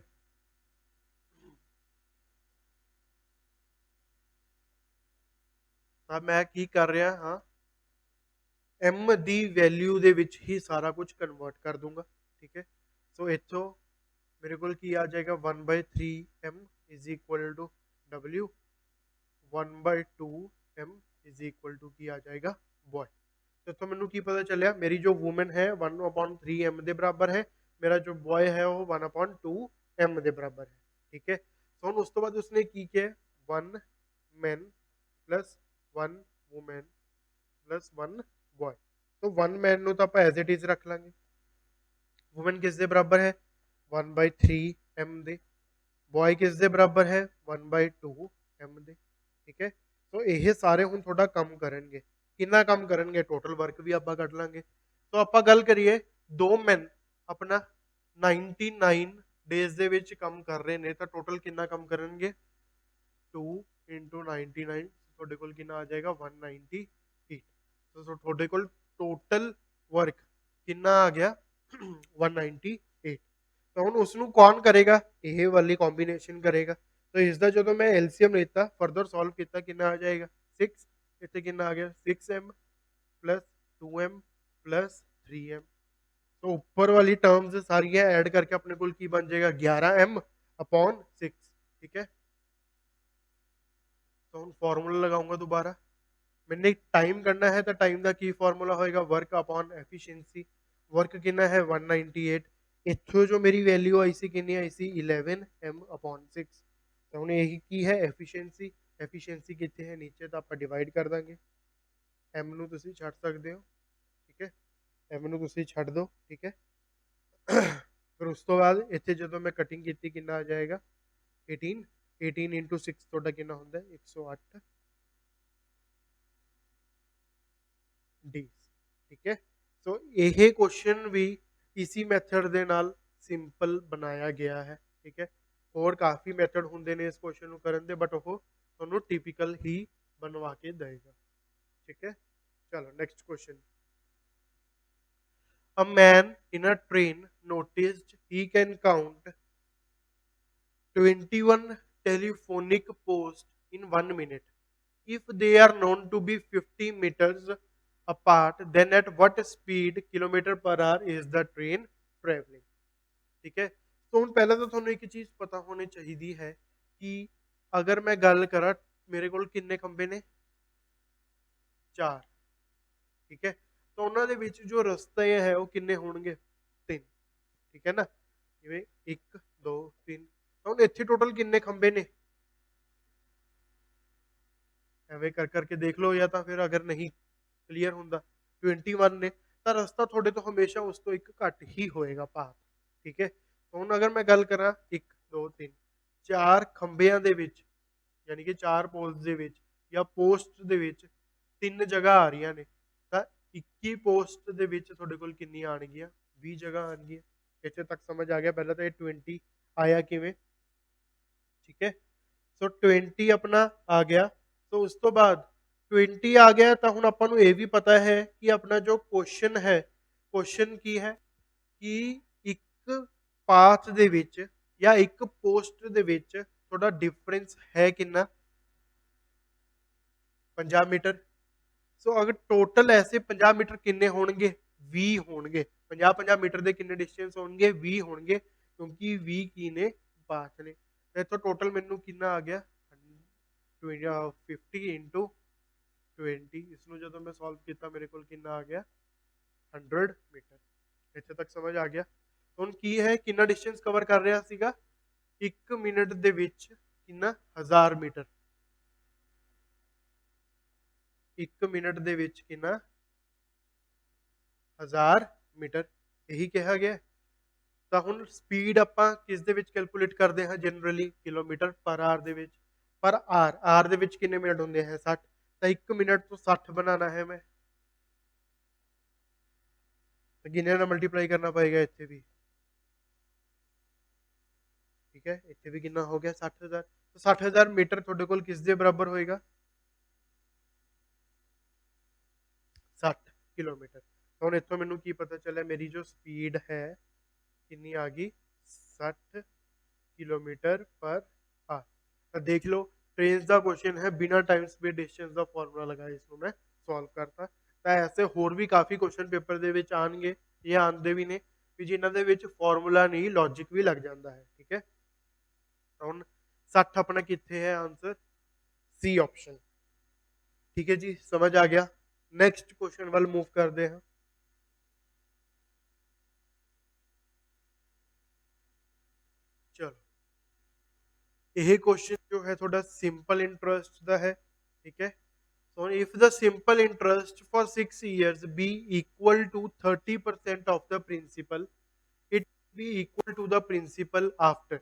ਤਾਂ ਮੈਂ ਕੀ ਕਰ ਰਿਹਾ ਹਾਂ m ਦੀ ਵੈਲਿਊ ਦੇ ਵਿੱਚ ਹੀ ਸਾਰਾ ਕੁਝ ਕਨਵਰਟ ਕਰ ਦੂੰਗਾ ਠੀਕ ਹੈ ਸੋ ਇੱਥੋਂ ਮੇਰੇ ਕੋਲ ਕੀ ਆ ਜਾਏਗਾ 1/3m is equal to w 1/2m is equal to ਕੀ ਆ ਜਾਏਗਾ boy तो ਇੱਥੋਂ ਮੈਨੂੰ ਕੀ ਪਤਾ ਚੱਲਿਆ ਮੇਰੀ ਜੋ ਵੂਮਨ ਹੈ 1/3m ਦੇ ਬਰਾਬਰ ਹੈ ਮੇਰਾ ਜੋ boy है वो 1/2m ਦੇ ਬਰਾਬਰ ਹੈ ਠੀਕ ਹੈ ਸੋ ਹੁਣ ਉਸ ਤੋਂ ਬਾਅਦ ਉਸਨੇ ਕੀ ਕਿਹਾ 1 men plus 1 woman plus 1 boy तो 1 man ਨੂੰ ਤਾਂ ਆਪਾਂ ਐਜ਼ ਇਟ ਇਜ਼ ਰੱਖ ਲਾਂਗੇ ਵੂਮਨ ਕਿਸ ਦੇ ਬਰਾਬਰ ਹੈ 1/3m ਦੇ boy ਕਿਸ ਦੇ ਬਰਾਬਰ ਹੈ 1/2m ਦੇ ਠੀਕ ਹੈ ਸੋ ਇਹ ਸਾਰੇ ਹੁਣ ਤੁਹਾਡਾ ਕੰਮ ਕਰਨਗੇ ਕਿੰਨਾ ਕੰਮ ਕਰਨਗੇ ਟੋਟਲ ਵਰਕ ਵੀ ਆਪਾਂ ਕੱਢ ਲਾਂਗੇ ਸੋ ਆਪਾਂ ਗੱਲ ਕਰੀਏ 2 men ਆਪਣਾ 99 ਡੇਜ਼ ਦੇ ਵਿੱਚ ਕੰਮ ਕਰ ਰਹੇ ਨੇ ਤਾਂ ਟੋਟਲ ਕਿੰਨਾ ਕੰਮ ਕਰਨਗੇ 2 into 99 ਤੁਹਾਡੇ ਕੋਲ ਕਿੰਨਾ ਆ ਜਾਏਗਾ 198 ਸੋ ਤੁਹਾਡੇ ਕੋਲ ਟੋਟਲ ਵਰਕ ਕਿੰਨਾ ਆ ਗਿਆ 198 ਤਾਂ ਹੁਣ ਉਸ ਨੂੰ ਕੌਣ ਕਰੇਗਾ ਇਹ ਵਾਲੀ ਕੰਬੀਨੇਸ਼ਨ ਕਰੇਗਾ ਤਾਂ ਇਸ ਦਾ ਜਦੋਂ ਮੈਂ ਐਲਸੀਐਮ ਲਿੱਤਾ ਫਰਦਰ ਸੋਲਵ ਕੀਤਾ ਕਿੰਨਾ ਆ ਜਾਏਗਾ 6 ਇੱਥੇ ਕਿੰਨਾ ਆ ਗਿਆ 6m 2m 3m तो ऊपर वाली टर्म्स सारी ऐड करके अपने को की बन जाएगा 11m अपॉन 6 ठीक है तो हम फॉर्मूला लगाऊंगा दोबारा मैंने टाइम करना है तो टाइम का की फॉर्मूला होएगा वर्क अपॉन एफिशिएंसी वर्क कितना है 198 इत्थों जो मेरी वैल्यू आई सी कितनी आई सी 11m अपॉन 6 तो हमने यही की है एफिशिएंसी कितने है नीचे तो आप डिवाइड कर देंगे ਐਮ ਨੂੰ ਤੁਸੀਂ ਛੱਡ ਸਕਦੇ ਹੋ, ਠੀਕ ਹੈ, ਐਮ ਨੂੰ ਤੁਸੀਂ ਛੱਡ ਦਿਓ, ਠੀਕ ਹੈ। ਫਿਰ ਉਸ ਤੋਂ ਬਾਅਦ ਇੱਥੇ ਜਦੋਂ ਮੈਂ ਕਟਿੰਗ ਕੀਤੀ ਕਿੰਨਾ ਆ ਜਾਏਗਾ 18 18 ਇੰਟੂ 6 ਤੁਹਾਡਾ ਕਿੰਨਾ ਹੁੰਦਾ 108 ਡੀ, ਠੀਕ ਹੈ। ਸੋ ਇਹ ਕੁਐਸਚਨ ਵੀ ਇਸੀ ਮੈਥਡ ਦੇ ਨਾਲ ਸਿੰਪਲ ਬਣਾਇਆ ਗਿਆ ਹੈ, ਠੀਕ ਹੈ। ਹੋਰ ਕਾਫੀ ਮੈਥਡ ਹੁੰਦੇ ਨੇ ਇਸ ਕੁਐਸਚਨ ਨੂੰ ਕਰਨ ਦੇ, ਬਟ ਉਹ ਤੁਹਾਨੂੰ ਟਿਪੀਕਲ ਹੀ ਬਣਵਾ ਕੇ ਦੇਗਾ, ਠੀਕ ਹੈ। ਚਲੋ next question. A man in a train noticed he can count 21 telephonic posts in 1 minute. If they are known to be 50 meters apart, then at what speed kilometer per hour is the train traveling? ठीक है। तो ਹੁਣ ਪਹਿਲਾਂ ਤਾਂ ਤੁਹਾਨੂੰ ਇੱਕ ਚੀਜ਼ ਪਤਾ ਹੋਣੀ ਚਾਹੀਦੀ ਹੈ ਕਿ ਅਗਰ ਮੈਂ ਗੱਲ ਕਰਾਂ ਮੇਰੇ ਕੋਲ ਕਿੰਨੇ ਖੰਭੇ ਨੇ 4, ਠੀਕ ਹੈ। ਤਾਂ ਉਹਨਾਂ ਦੇ ਵਿੱਚ ਜੋ ਰਸਤੇ ਹੈ ਉਹ ਕਿੰਨੇ ਹੋਣਗੇ 3, ਠੀਕ ਹੈ ਨਾ। ਜਿਵੇਂ 1 2 3, ਤਾਂ ਹੁਣ ਇੱਥੇ ਟੋਟਲ ਕਿੰਨੇ ਖੰਭੇ ਨੇ ਐਵੇਂ ਕਰ ਕਰਕੇ ਦੇਖ ਲਓ, ਜਾਂ ਤਾਂ ਫਿਰ ਅਗਰ ਨਹੀਂ ਕਲੀਅਰ ਹੁੰਦਾ 21 ਨੇ ਤਾਂ ਰਸਤਾ ਤੁਹਾਡੇ ਤੋਂ ਹਮੇਸ਼ਾ ਉਸ ਤੋਂ ਇੱਕ ਘੱਟ ਹੀ ਹੋਏਗਾ ਪਾਥ, ਠੀਕ ਹੈ। ਹੁਣ ਅਗਰ ਮੈਂ ਗੱਲ ਕਰਾਂ 1 2 3 4 ਖੰਭਿਆਂ ਦੇ ਵਿੱਚ, ਯਾਨੀ ਕਿ 4 ਪੋਲਸ ਦੇ ਵਿੱਚ ਜਾਂ ਪੋਸਟ ਦੇ ਵਿੱਚ 3 ਜਗ੍ਹਾ ਆ ਰਹੀਆਂ ਨੇ, ਤਾਂ 21 ਪੋਸਟ ਦੇ ਵਿੱਚ ਤੁਹਾਡੇ ਕੋਲ ਕਿੰਨੀਆਂ ਆਣਗੀਆਂ 20 ਜਗ੍ਹਾ ਆਣਗੀਆਂ। ਇੱਥੇ ਤੱਕ ਸਮਝ ਆ ਗਿਆ। ਪਹਿਲਾਂ ਤਾਂ ਇਹ 20 ਆਇਆ ਕਿਵੇਂ, ਠੀਕ ਹੈ। ਸੋ 20 ਆਪਣਾ ਆ ਗਿਆ। ਸੋ ਉਸ ਤੋਂ ਬਾਅਦ 20 ਆ ਗਿਆ ਤਾਂ ਹੁਣ ਆਪਾਂ ਨੂੰ ਇਹ ਵੀ ਪਤਾ ਹੈ ਕਿ ਆਪਣਾ ਜੋ ਕੁਐਸਚਨ ਹੈ, ਕੁਐਸਚਨ ਕੀ ਹੈ ਕਿ ਇੱਕ ਪਾਥ ਦੇ ਵਿੱਚ ਜਾਂ ਇੱਕ ਪੋਸਟ ਦੇ ਵਿੱਚ ਤੁਹਾਡਾ ਡਿਫਰੈਂਸ ਹੈ ਕਿੰਨਾ 50 ਮੀਟਰ। ਸੋ ਅਗਰ ਟੋਟਲ ਐਸੇ 50 ਮੀਟਰ ਕਿੰਨੇ ਹੋਣਗੇ 20 ਹੋਣਗੇ। 50 ਮੀਟਰ ਦੇ ਕਿੰਨੇ ਡਿਸਟੈਂਸ ਹੋਣਗੇ 20 ਹੋਣਗੇ, ਕਿਉਂਕਿ 20 ਕੀ ਨੇ ਪਾਥ ਨੇ। ਇੱਥੋਂ ਟੋਟਲ ਮੈਨੂੰ ਕਿੰਨਾ ਆ ਗਿਆ 50 ਇੰਟੂ 20, इसमें जो मैं सॉल्व किया मेरे को कितना आ गया 100 मीटर। ਇੱਥੇ ਤੱਕ ਸਮਝ ਆ ਗਿਆ। ਹੁਣ ਕੀ ਹੈ ਕਿੰਨਾ ਡਿਸਟੈਂਸ ਕਵਰ ਕਰ ਰਿਹਾ ਸੀਗਾ 1 ਮਿੰਟ ਦੇ ਵਿੱਚ ਕਿੰਨਾ 1000 ਮੀਟਰ, 1 ਮਿੰਟ ਦੇ ਵਿੱਚ ਕਿੰਨਾ 1000 ਮੀਟਰ, ਇਹੀ ਕਿਹਾ ਗਿਆ। ਤਾਂ ਹੁਣ ਸਪੀਡ ਆਪਾਂ ਕਿਸ ਦੇ ਵਿੱਚ ਕੈਲਕੂਲੇਟ ਕਰਦੇ ਹਾਂ ਜਨਰਲੀ ਕਿਲੋਮੀਟਰ ਪਰ ਆਰ ਦੇ ਵਿੱਚ। ਪਰ ਆਰ ਦੇ ਵਿੱਚ ਕਿੰਨੇ ਮਿੰਟ ਹੁੰਦੇ ਹੈ 60, ਤਾਂ 1 ਮਿੰਟ ਤੋਂ 60 ਬਣਾਉਣਾ ਹੈ ਮੈਂ, ਤਾਂ ਕਿੰਨੇ ਨਾਲ ਮਲਟੀਪਲਾਈ ਕਰਨਾ ਪਏਗਾ ਇੱਥੇ ਵੀ, ਠੀਕ ਹੈ। ਇੱਥੇ ਵੀ ਕਿੰਨਾ ਹੋ ਗਿਆ 60000। ਤਾਂ 60000 ਮੀਟਰ ਤੁਹਾਡੇ ਕੋਲ ਕਿਸ ਦੇ ਬਰਾਬਰ ਹੋਏਗਾ 60 ਕਿਲੋਮੀਟਰ। ਹੁਣ ਇੱਥੋਂ ਮੈਨੂੰ ਕੀ ਪਤਾ ਚੱਲਿਆ ਮੇਰੀ ਜੋ ਸਪੀਡ ਹੈ ਕਿੰਨੀ ਆ ਗਈ 60 ਕਿਲੋਮੀਟਰ ਪਰ ਆਰ। ਤਾਂ ਦੇਖ ਲਓ ट्रेन का क्वेश्चन है बिना टाइम स्पीड डिस्टेंस का फॉर्मूला लगाया, इसको मैं सॉल्व करता। ਤਾਂ ਐਸੇ ਹੋਰ ਵੀ ਕਾਫੀ ਕੁਐਸਚਨ ਪੇਪਰ ਦੇ ਵਿੱਚ ਆਣਗੇ ਜਾਂ ਆਉਂਦੇ ਵੀ ਨੇ ਵੀ ਜਿਨ੍ਹਾਂ ਦੇ ਵਿੱਚ ਫਾਰਮੂਲਾ ਨਹੀਂ ਲੌਜੀਕ ਵੀ ਲੱਗ ਜਾਂਦਾ ਹੈ, ਠੀਕ ਹੈ। ਹੁਣ 60 ਆਪਣਾ ਕਿੱਥੇ ਹੈ ਆਨਸਰ ਸੀ ਆਪਸ਼ਨ, ਠੀਕ ਹੈ ਜੀ, ਸਮਝ ਆ ਗਿਆ। ਨੈਕਸਟ ਕੁਐਸਚਨ ਵੱਲ ਮੂਵ ਕਰਦੇ ਹਾਂ। ਚਲੋ ਇਹ ਕੁਐਸਚਨ ਜੋ ਹੈ ਤੁਹਾਡਾ ਸਿੰਪਲ ਇੰਟਰਸਟ ਦਾ ਹੈ, ਠੀਕ ਹੈ। So if the simple interest for 6 years be equal to 30% of the principal, it be equal to the principal after।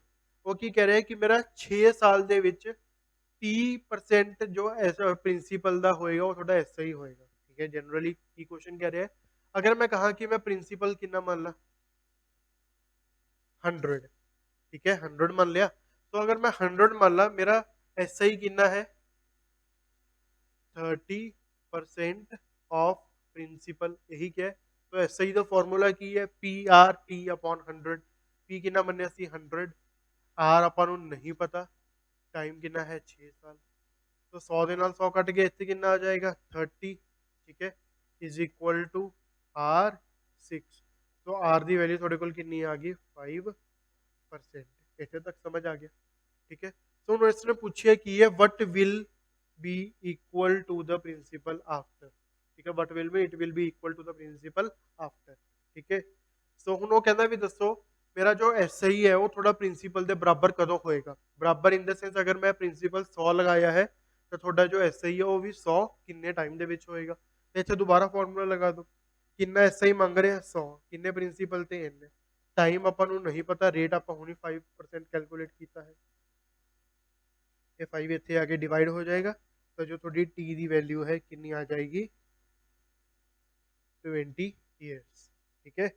ਉਹ ਕੀ ਕਹਿ ਰਿਹਾ ਕਿ ਮੇਰਾ 6 ਸਾਲ ਦੇ ਵਿੱਚ 30% ਜੋ ਐਸਾ ਪ੍ਰਿੰਸੀਪਲ ਦਾ ਹੋਏਗਾ ਉਹ ਤੁਹਾਡਾ ਐਸਾ ਹੀ ਹੋਏਗਾ, ਠੀਕ ਹੈ। ਜਨਰਲੀ ਕੀ ਕੁਐਸਚਨ ਕਹਿ ਰਿਹਾ ਹੈ, ਅਗਰ ਮੈਂ ਕਹਾਂ ਕਿ ਮੈਂ ਪ੍ਰਿੰਸੀਪਲ ਕਿੰਨਾ ਮੰਨ ਲਾ 100, ठीक है 100 मान लिया। तो अगर मैं 100 मान ला मेरा ऐसा ही कितना है 30% ऑफ प्रिंसिपल, यही क्या है। तो ऐसा ही तो फॉर्मूला की है P R T upon 100। P कितना बनया सी 100, आर ਆਪਾਂ ਨੂੰ नहीं पता, टाइम कितना है 6 साल। तो 100 ਦੇ ਨਾਲ 100 ਕੱਟ ਕੇ ਇੱਥੇ ਕਿੰਨਾ ਆ ਜਾਏਗਾ 30, ठीक है, इज इक्वल टू आर 6। तो आर ਦੀ ਵੈਲਿਊ ਤੁਹਾਡੇ ਕੋਲ ਕਿੰਨੀ ਆ ਗਈ 5%। ਇੱਥੇ ਤੱਕ ਸਮਝ ਆ ਗਿਆ, ਠੀਕ ਹੈ। ਸੋ ਹੁਣ ਇਸਨੇ ਪੁੱਛਿਆ ਕੀ ਹੈ ਵਟ will be equal to the principal after, ठीक है। what will be, it will be equal to the principal after, ठीक है। सो ਹੁਣ ਉਹ ਕਹਿੰਦਾ ਵੀ ਦੱਸੋ ਮੇਰਾ ਜੋ SI ਹੈ ਉਹ ਥੋੜਾ ਪ੍ਰਿੰਸੀਪਲ ਦੇ ਬਰਾਬਰ ਕਦੋਂ ਹੋਏਗਾ। ਬਰਾਬਰ ਇਨ ਦਾ ਸੈਂਸ ਅਗਰ ਮੈਂ ਪ੍ਰਿੰਸੀਪਲ 100 ਲਗਾਇਆ ਹੈ ਤਾਂ ਤੁਹਾਡਾ ਜੋ SI ਹੈ ਉਹ ਵੀ 100 ਕਿੰਨੇ ਟਾਈਮ ਦੇ ਵਿੱਚ ਹੋਏਗਾ। ਤੇ ਇੱਥੇ ਦੁਬਾਰਾ ਫਾਰਮੂਲਾ ਲਗਾ ਦਿਓ। ਕਿੰਨਾ ਐਸਆਈ ਮੰਗ ਰਿਹਾ 100, ਕਿੰਨੇ ਪ੍ਰਿੰਸੀਪਲ ਤੇ ਇੰਨੇ। ਟਾਈਮ ਆਪਾਂ ਨੂੰ ਨਹੀਂ ਪਤਾ, ਰੇਟ ਆਪਾਂ ਹੁਣੀ 5% ਕੈਲਕੂਲੇਟ ਕੀਤਾ ਹੈ। ਇਹ 5 ਇੱਥੇ ਆ ਕੇ ਡਿਵਾਈਡ ਹੋ ਜਾਏਗਾ, ਤਾਂ ਜੋ ਤੁਹਾਡੀ ਟੀ ਦੀ ਵੈਲਿਊ ਹੈ ਕਿੰਨੀ ਆ ਜਾਏਗੀ 20 ਈਅਰਸ। ਠੀਕ ਹੈ,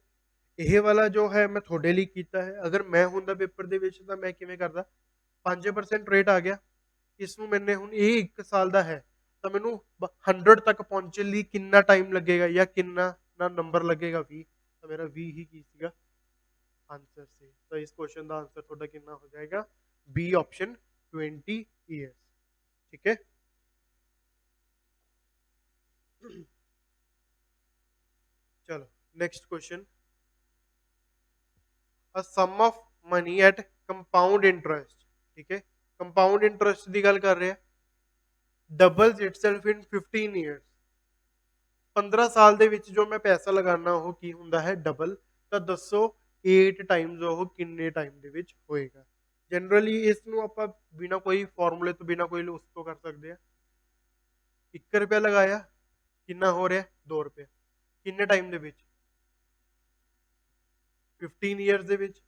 ਇਹ ਵਾਲਾ ਜੋ ਹੈ ਮੈਂ ਤੁਹਾਡੇ ਲਈ ਕੀਤਾ ਹੈ। ਅਗਰ ਮੈਂ ਹੁੰਦਾ ਪੇਪਰ ਦੇ ਵਿੱਚ ਤਾਂ ਮੈਂ ਕਿਵੇਂ ਕਰਦਾ, 5% ਰੇਟ ਆ ਗਿਆ, ਇਸ ਨੂੰ ਮੈਨੇ ਹੁਣ ਇਹ 1 ਸਾਲ ਦਾ ਹੈ ਤਾਂ ਮੈਨੂੰ 100 ਤੱਕ ਪਹੁੰਚਣ ਲਈ ਕਿੰਨਾ ਟਾਈਮ ਲੱਗੇਗਾ ਜਾਂ ਕਿੰਨਾ ਨਾ ਨੰਬਰ ਲੱਗੇਗਾ 20, ਤਾਂ ਮੇਰਾ 20 ਹੀ ਕੀ ਸੀਗਾ ਆਂਸਰ ਸੀ। ਤਾਂ ਇਸ ਕੁਐਸਚਨ ਦਾ ਆਂਸਰ ਤੁਹਾਡਾ ਕਿੰਨਾ ਹੋ ਜਾਏਗਾ, ਬੀ ਆਪਸ਼ਨ 20 ਈਅਰਸ। ਠੀਕ ਹੈ, ਚਲੋ next question, a sum of money at compound interest। ਠੀਕ ਹੈ, ਕੰਪਾਊਂਡ ਇੰਟਰਸਟ ਦੀ ਗੱਲ ਕਰ ਰਹੇ ਆ, ਡਬਲਸ ਇਟਸੈਲਫ ਇਨ 15 ਇਅਰਸ। 15 ਸਾਲ ਦੇ ਵਿੱਚ ਜੋ ਮੈਂ ਪੈਸਾ ਲਗਾਉਣਾ ਉਹ ਕੀ ਹੁੰਦਾ ਹੈ, ਡਬਲ। ਤਾਂ ਦੱਸੋ 8 ਟਾਈਮਸ ਉਹ ਕਿੰਨੇ ਟਾਈਮ ਦੇ ਵਿੱਚ ਹੋਏਗਾ। ਜਨਰਲੀ ਇਸ ਨੂੰ ਆਪਾਂ ਬਿਨਾ ਕੋਈ ਫਾਰਮੂਲੇ ਤੋਂ, ਬਿਨਾ ਕੋਈ ਉਸ ਤੋਂ ਕਰ ਸਕਦੇ ਆ। 1 ਰੁਪਇਆ ਲਗਾਇਆ, ਕਿੰਨਾ ਹੋ ਰਿਹਾ 2 ਰੁਪਏ, ਕਿੰਨੇ ਟਾਈਮ ਦੇ ਵਿੱਚ 15 ਇਅਰਸ ਦੇ ਵਿੱਚ।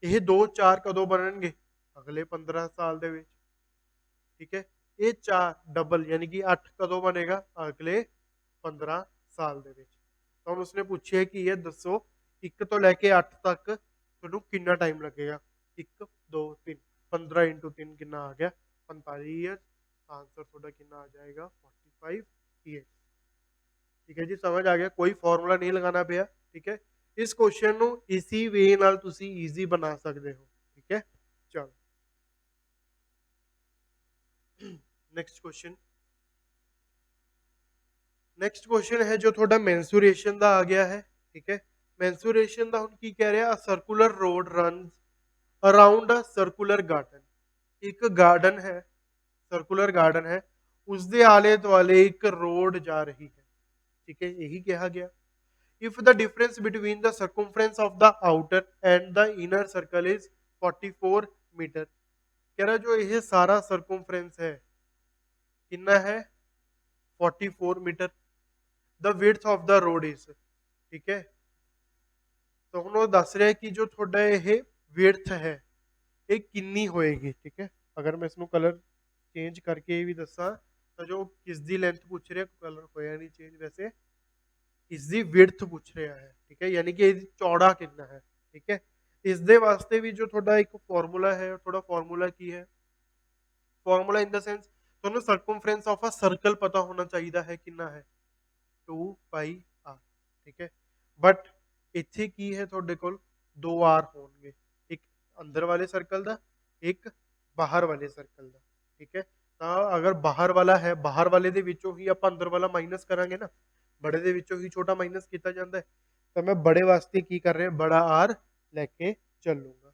ਇਹ 2 4 ਕਦੋਂ ਬਣਨਗੇ, ਅਗਲੇ 15 ਸਾਲ ਦੇ ਵਿੱਚ। ਠੀਕ ਹੈ, ਇਹ 4 ਡਬਲ ਯਾਨੀ ਕਿ 8 ਕਦੋਂ ਬਣੇਗਾ, ਅਗਲੇ 15 ਸਾਲ ਦੇ ਵਿੱਚ। ਤਾਂ ਹੁਣ ਉਸਨੇ ਪੁੱਛਿਆ ਕਿ ਇਹ ਦੱਸੋ 1 ਤੋਂ ਲੈ ਕੇ 8 ਤੱਕ ਤੁਹਾਨੂੰ ਕਿੰਨਾ ਟਾਈਮ ਲੱਗੇਗਾ। 1 2 3 15 ਇੰਟੂ 3 ਕਿੰਨਾ ਆ ਗਿਆ 45 ਈਅਰ। ਆਂਸਰ ਤੁਹਾਡਾ ਕਿੰਨਾ ਆ ਜਾਏਗਾ 45 ਈਅਰ। ਠੀਕ ਹੈ ਜੀ, ਸਮਝ ਆ ਗਿਆ, ਕੋਈ ਫਾਰਮੂਲਾ ਨਹੀਂ ਲਗਾਉਣਾ ਪਿਆ। ਠੀਕ ਹੈ, ਇਸ ਕੁਐਸਚਨ ਨੂੰ ਇਸੀ ਵੇ ਨਾਲ ਤੁਸੀਂ ਈਜ਼ੀ ਬਣਾ ਸਕਦੇ ਹੋ। ਠੀਕ ਹੈ, ਚਲੋ ਨੈਕਸਟ ਕੁਐਸਚਨ। ਨੈਕਸਟ ਕੁਐਸਚਨ ਹੈ ਜੋ ਤੁਹਾਡਾ ਮੈਂਸੂਰੇਸ਼ਨ ਦਾ ਆ ਗਿਆ ਹੈ। ਠੀਕ ਹੈ, ਮੈਂਸੂਰੇਸ਼ਨ ਦਾ ਹੁਣ ਕੀ ਕਹਿ ਰਿਹਾ, ਸਰਕੂਲਰ ਰੋਡ ਰਨਸ ਅਰਾਊਂਡ ਅ ਸਰਕੂਲਰ ਗਾਰਡਨ। ਇੱਕ ਗਾਰਡਨ ਹੈ, ਸਰਕੂਲਰ ਗਾਰਡਨ ਹੈ, ਉਸਦੇ ਆਲੇ ਦੁਆਲੇ ਇੱਕ ਰੋਡ ਜਾ ਰਹੀ ਹੈ। ਠੀਕ ਹੈ, ਇਹੀ ਕਿਹਾ ਗਿਆ। if the difference between the circumference of the outer and the inner circle is 44 metre. कह रहा जो ये सारा circumference है कितना है 44 metre. the width of the road is। ठीक है, तो ਹੁਣ ਉਹ ਦੱਸ ਰਿਹਾ ਕਿ ਜੋ ਤੁਹਾਡਾ ਇਹ width ਹੈ ਇਹ ਕਿੰਨੀ ਹੋਏਗੀ। ਠੀਕ ਹੈ, ਅਗਰ ਮੈਂ ਇਸ ਨੂੰ ਕਲਰ ਚੇਂਜ ਕਰਕੇ ਵੀ ਦੱਸਾਂ ਤਾਂ ਜੋ ਕਿਸ ਦੀ ਲੈਂਥ ਪੁੱਛ ਰਿਹਾ, ਕਲਰ ਹੋਇਆ ਨਹੀਂ ਚੇਂਜ, ਵੈਸੇ ਇਸ ਦੀ ਵਿਡਥ ਪੁੱਛ ਰਿਹਾ ਹੈ। ਠੀਕ ਹੈ, ਯਾਨੀ ਕਿ ਇਹਦੀ ਚੌੜਾ ਕਿੰਨਾ ਹੈ। ਠੀਕ ਹੈ, ਇਸ ਦੇ ਵਾਸਤੇ ਵੀ ਜੋ ਤੁਹਾਡਾ ਇੱਕ ਫਾਰਮੂਲਾ ਹੈ, ਤੁਹਾਡਾ ਫਾਰਮੂਲਾ ਕੀ ਹੈ, ਫਾਰਮੂਲਾ ਇਨ ਦਾ ਸੈਂਸ ਤੁਹਾਨੂੰ ਸਰਕਮਫਰੈਂਸ ਆਫ ਅ ਸਰਕਲ ਪਤਾ ਹੋਣਾ ਚਾਹੀਦਾ ਹੈ ਕਿੰਨਾ ਹੈ 2 ਪਾਈ r। ਠੀਕ ਹੈ, ਬਟ ਇੱਥੇ ਕੀ ਹੈ, ਤੁਹਾਡੇ ਕੋਲ 2 r ਹੋਣਗੇ, ਇੱਕ ਅੰਦਰ ਵਾਲੇ ਸਰਕਲ ਦਾ, ਇੱਕ ਬਾਹਰ ਵਾਲੇ ਸਰਕਲ ਦਾ। ਠੀਕ ਹੈ, ਤਾਂ ਅਗਰ ਬਾਹਰ ਵਾਲਾ ਹੈ, ਬਾਹਰ ਵਾਲੇ ਦੇ ਵਿੱਚੋਂ ਹੀ ਆਪਾਂ ਅੰਦਰ ਵਾਲਾ ਮਾਈਨਸ ਕਰਾਂਗੇ ਨਾ, ਬੜੇ ਦੇ ਵਿੱਚੋਂ ਹੀ ਛੋਟਾ ਮਾਈਨਸ ਕੀਤਾ ਜਾਂਦਾ ਹੈ। ਤਾਂ ਮੈਂ ਬੜੇ ਵਾਸਤੇ ਕੀ ਕਰ ਰਿਹਾ, ਬੜਾ r ਲੈ ਕੇ ਚੱਲੂਗਾ।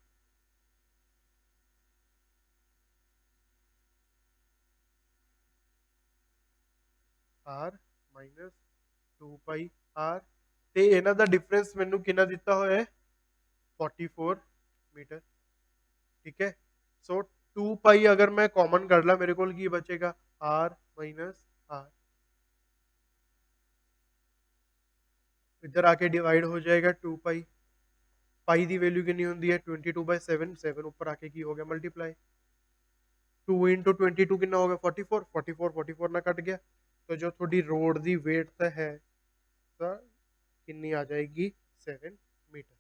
r ਮਾਈਨਸ 2 ਪਾਈ r, ਤੇ ਇਹਨਾਂ ਦਾ ਡਿਫਰੈਂਸ ਮੈਨੂੰ ਕਿੰਨਾ ਦਿੱਤਾ ਹੋਇਆ ਹੈ 44 ਮੀਟਰ। ਠੀਕ ਹੈ, ਸੋ 2 ਪਾਈ ਅਗਰ ਮੈਂ ਕਾਮਨ ਕਰ ਲਾ, ਮੇਰੇ ਕੋਲ ਕੀ ਬਚੇਗਾ r ਮਾਈਨਸ r, इधर आके डिवाइड हो जाएगा 2 पाई। पाई की वैल्यू कितनी होती है 22/7, 7 ऊपर आके की हो गया मल्टीप्लाई, 2 इंटू 22 कितना हो गया 44, 44 44 ना कट गया। तो जो थोड़ी रोड की वेट है तो कितनी आ जाएगी 7 मीटर।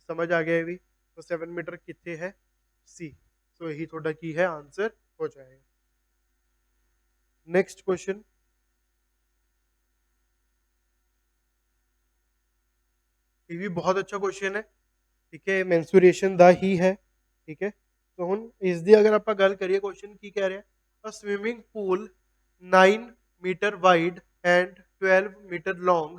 समझ आ गया भी, तो 7 मीटर कितने है सी। तो यही थोड़ा की है आंसर हो जाएगा। नेक्स्ट क्वेश्चन, ये भी बहुत अच्छा क्वेश्चन है। ठीक है, मैंसुरेशन ਦਾ ਹੀ ਹੈ। ठीक है, तो ਹੁਣ ਇਸ ਦੀ ਅਗਰ ਆਪਾਂ ਗੱਲ ਕਰੀਏ, क्वेश्चन ਕੀ ਕਹਿ ਰਿਹਾ, a swimming pool 9 meter wide and 12 meter long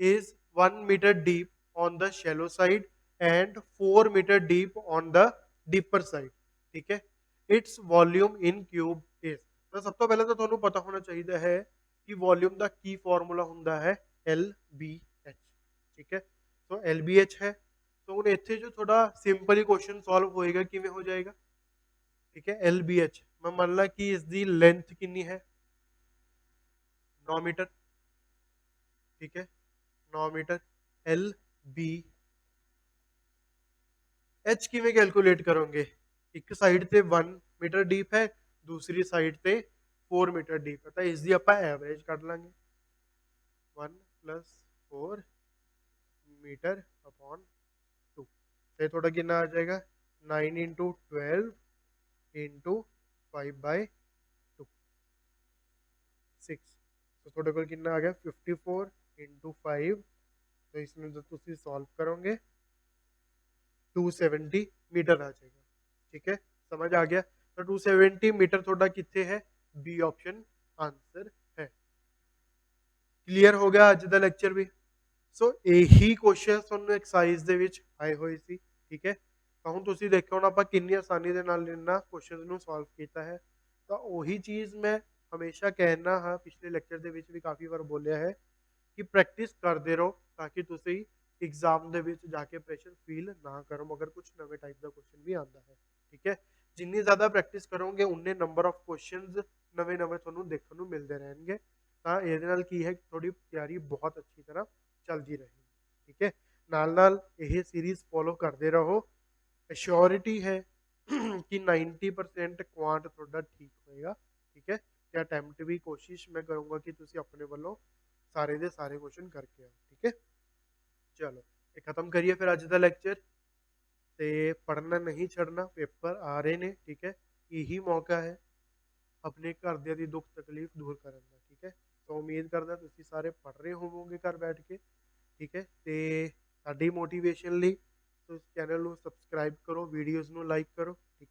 is 1 meter deep on the shallow side and 4 meter deep on the deeper side। ठीक है, its volume in cube is। ਤਾਂ ਸਭ ਤੋਂ ਪਹਿਲਾਂ ਤਾਂ ਤੁਹਾਨੂੰ ਪਤਾ ਹੋਣਾ ਚਾਹੀਦਾ ਹੈ ਕਿ ਵੋਲਿਊਮ ਦਾ ਕੀ ਫਾਰਮੂਲਾ ਹੁੰਦਾ ਹੈ LBH। ਠੀਕ ਹੈ, ਸੋ LBH ਹੈ। तो ਹੁਣ ਇੱਥੇ ਜੋ ਥੋੜਾ ਸਿੰਪਲ ਹੀ ਕੁਐਸਚਨ ਸੋਲਵ ਹੋਏਗਾ, ਕਿਵੇਂ ਹੋ ਜਾਏਗਾ। ਠੀਕ ਹੈ, LBH ਮੈਂ ਮੰਨ ਲਾ ਕਿ ਇਸ ਦੀ ਲੈਂਥ ਕਿੰਨੀ ਹੈ 9 ਮੀਟਰ। ठीक है, 9 मीटर। एल बी एच किवें कैलकुलेट करोगे? एक साइड ते 1 मीटर डीप है, दूसरी साइड ते 4 मीटर डीप है, तो इसकी आप एवरेज कट लांगे। 1 प्लस 4 मीटर अपॉन 2 ਤੇ ਤੁਹਾਡਾ ਕਿੰਨਾ ਆ ਜਾਏਗਾ? 9 इंटू 12 इंटू 5/2 6। तो ਤੁਹਾਡੇ ਕੋਲ ਕਿੰਨਾ ਆ ਗਿਆ? 54 इंटू 5। तो इसमें जब तुम सॉल्व करोगे 270 मीटर आ जाएगा। ठीक है, समझ आ गया? तो 270 मीटर थोड़ा कितने है? बी ऑप्शन आंसर है। क्लियर हो गया ਅੱਜ ਦਾ ਲੈਕਚਰ ਵੀ? ਸੋ ਇਹੀ ਕੁਐਸਚਨ ਤੁਹਾਨੂੰ ਐਕਸਰਸਾਈਜ਼ ਦੇ ਵਿੱਚ ਆਏ ਹੋਏ ਸੀ। ਠੀਕ ਹੈ, ਤਾਂ ਹੁਣ ਤੁਸੀਂ ਦੇਖੋ ਹੁਣ ਆਪਾਂ ਕਿੰਨੀ ਆਸਾਨੀ ਦੇ ਨਾਲ ਇਹਨਾਂ ਕੁਐਸਚਨਸ ਨੂੰ ਸੋਲਵ ਕੀਤਾ ਹੈ। ਤਾਂ ਉਹੀ ਚੀਜ਼ ਮੈਂ ਹਮੇਸ਼ਾ ਕਹਿਣਾ ਹਾਂ, ਪਿਛਲੇ ਲੈਕਚਰ ਦੇ ਵਿੱਚ ਵੀ ਕਾਫੀ ਵਾਰ ਬੋਲਿਆ ਹੈ ਕਿ ਪ੍ਰੈਕਟਿਸ ਕਰਦੇ ਰਹੋ ਤਾਂ ਕਿ ਤੁਸੀਂ एग्जाम ਦੇ ਵਿੱਚ ਜਾ ਕੇ ਪ੍ਰੈਸ਼ਰ ਫੀਲ ਨਾ ਕਰੋ ਮਗਰ ਕੁਝ ਨਵੇਂ ਟਾਈਪ ਦਾ ਕੁਐਸਚਨ ਵੀ ਆਉਂਦਾ ਹੈ। ਠੀਕ ਹੈ, ਜਿੰਨੀ ਜ਼ਿਆਦਾ ਪ੍ਰੈਕਟਿਸ ਕਰੋਗੇ ਉਨੇ ਨੰਬਰ ਆਫ ਕੁਐਸਚਨਸ ਨਵੇਂ-ਨਵੇਂ ਤੁਹਾਨੂੰ ਦੇਖਣ ਨੂੰ ਮਿਲਦੇ ਰਹਿਣਗੇ। ਤਾਂ ਇਹਦੇ ਨਾਲ ਕੀ ਹੈ, ਤੁਹਾਡੀ ਤਿਆਰੀ ਬਹੁਤ ਅੱਛੀ ਤਰ੍ਹਾਂ ਚੱਲਦੀ ਰਹੇਗੀ। ਠੀਕ ਹੈ, ਨਾਲ ਨਾਲ ਇਹ ਸੀਰੀਜ਼ ਫੋਲੋ ਕਰਦੇ ਰਹੋ। ਅਸ਼ੋਰਿਟੀ ਹੈ ਕਿ 90% ਕੁਆਂਟ ਤੁਹਾਡਾ ਠੀਕ ਹੋਏਗਾ। ਠੀਕ ਹੈ, ਤੇ ਅਟੈਂਪਟ ਵੀ ਕੋਸ਼ਿਸ਼ ਮੈਂ ਕਰੂੰਗਾ ਕਿ ਤੁਸੀਂ ਆਪਣੇ ਵੱਲੋਂ ਸਾਰੇ ਦੇ ਸਾਰੇ ਕੁਐਸਚਨ ਕਰਕੇ ਆਓ। ਠੀਕ ਹੈ, ਚਲੋ ਇਹ ਖਤਮ ਕਰੀਏ ਫਿਰ ਅੱਜ ਦਾ ਲੈਕਚਰ। ਤੇ ਪੜ੍ਹਨਾ ਨਹੀਂ ਛੱਡਣਾ, ਪੇਪਰ ਆ ਰਹੇ ਨੇ। ਠੀਕ ਹੈ, ਇਹੀ ਮੌਕਾ ਹੈ ਆਪਣੇ ਘਰਦਿਆਂ ਦੀ ਦੁੱਖ ਤਕਲੀਫ ਦੂਰ ਕਰਨ ਦਾ। ਠੀਕ ਹੈ, ਤਾਂ ਉਮੀਦ ਕਰਦਾ ਤੁਸੀਂ ਸਾਰੇ ਪੜ੍ਹ ਰਹੇ ਹੋਵੋਗੇ ਘਰ ਬੈਠ ਕੇ। ਠੀਕ ਹੈ, ਤੇ ਸਾਡੀ ਮੋਟੀਵੇਸ਼ਨ ਲਈ ਤੁਸੀਂ ਚੈਨਲ ਨੂੰ ਸਬਸਕ੍ਰਾਈਬ ਕਰੋ, ਵੀਡੀਓਜ਼ ਨੂੰ ਲਾਈਕ ਕਰੋ। ਠੀਕ ਹੈ।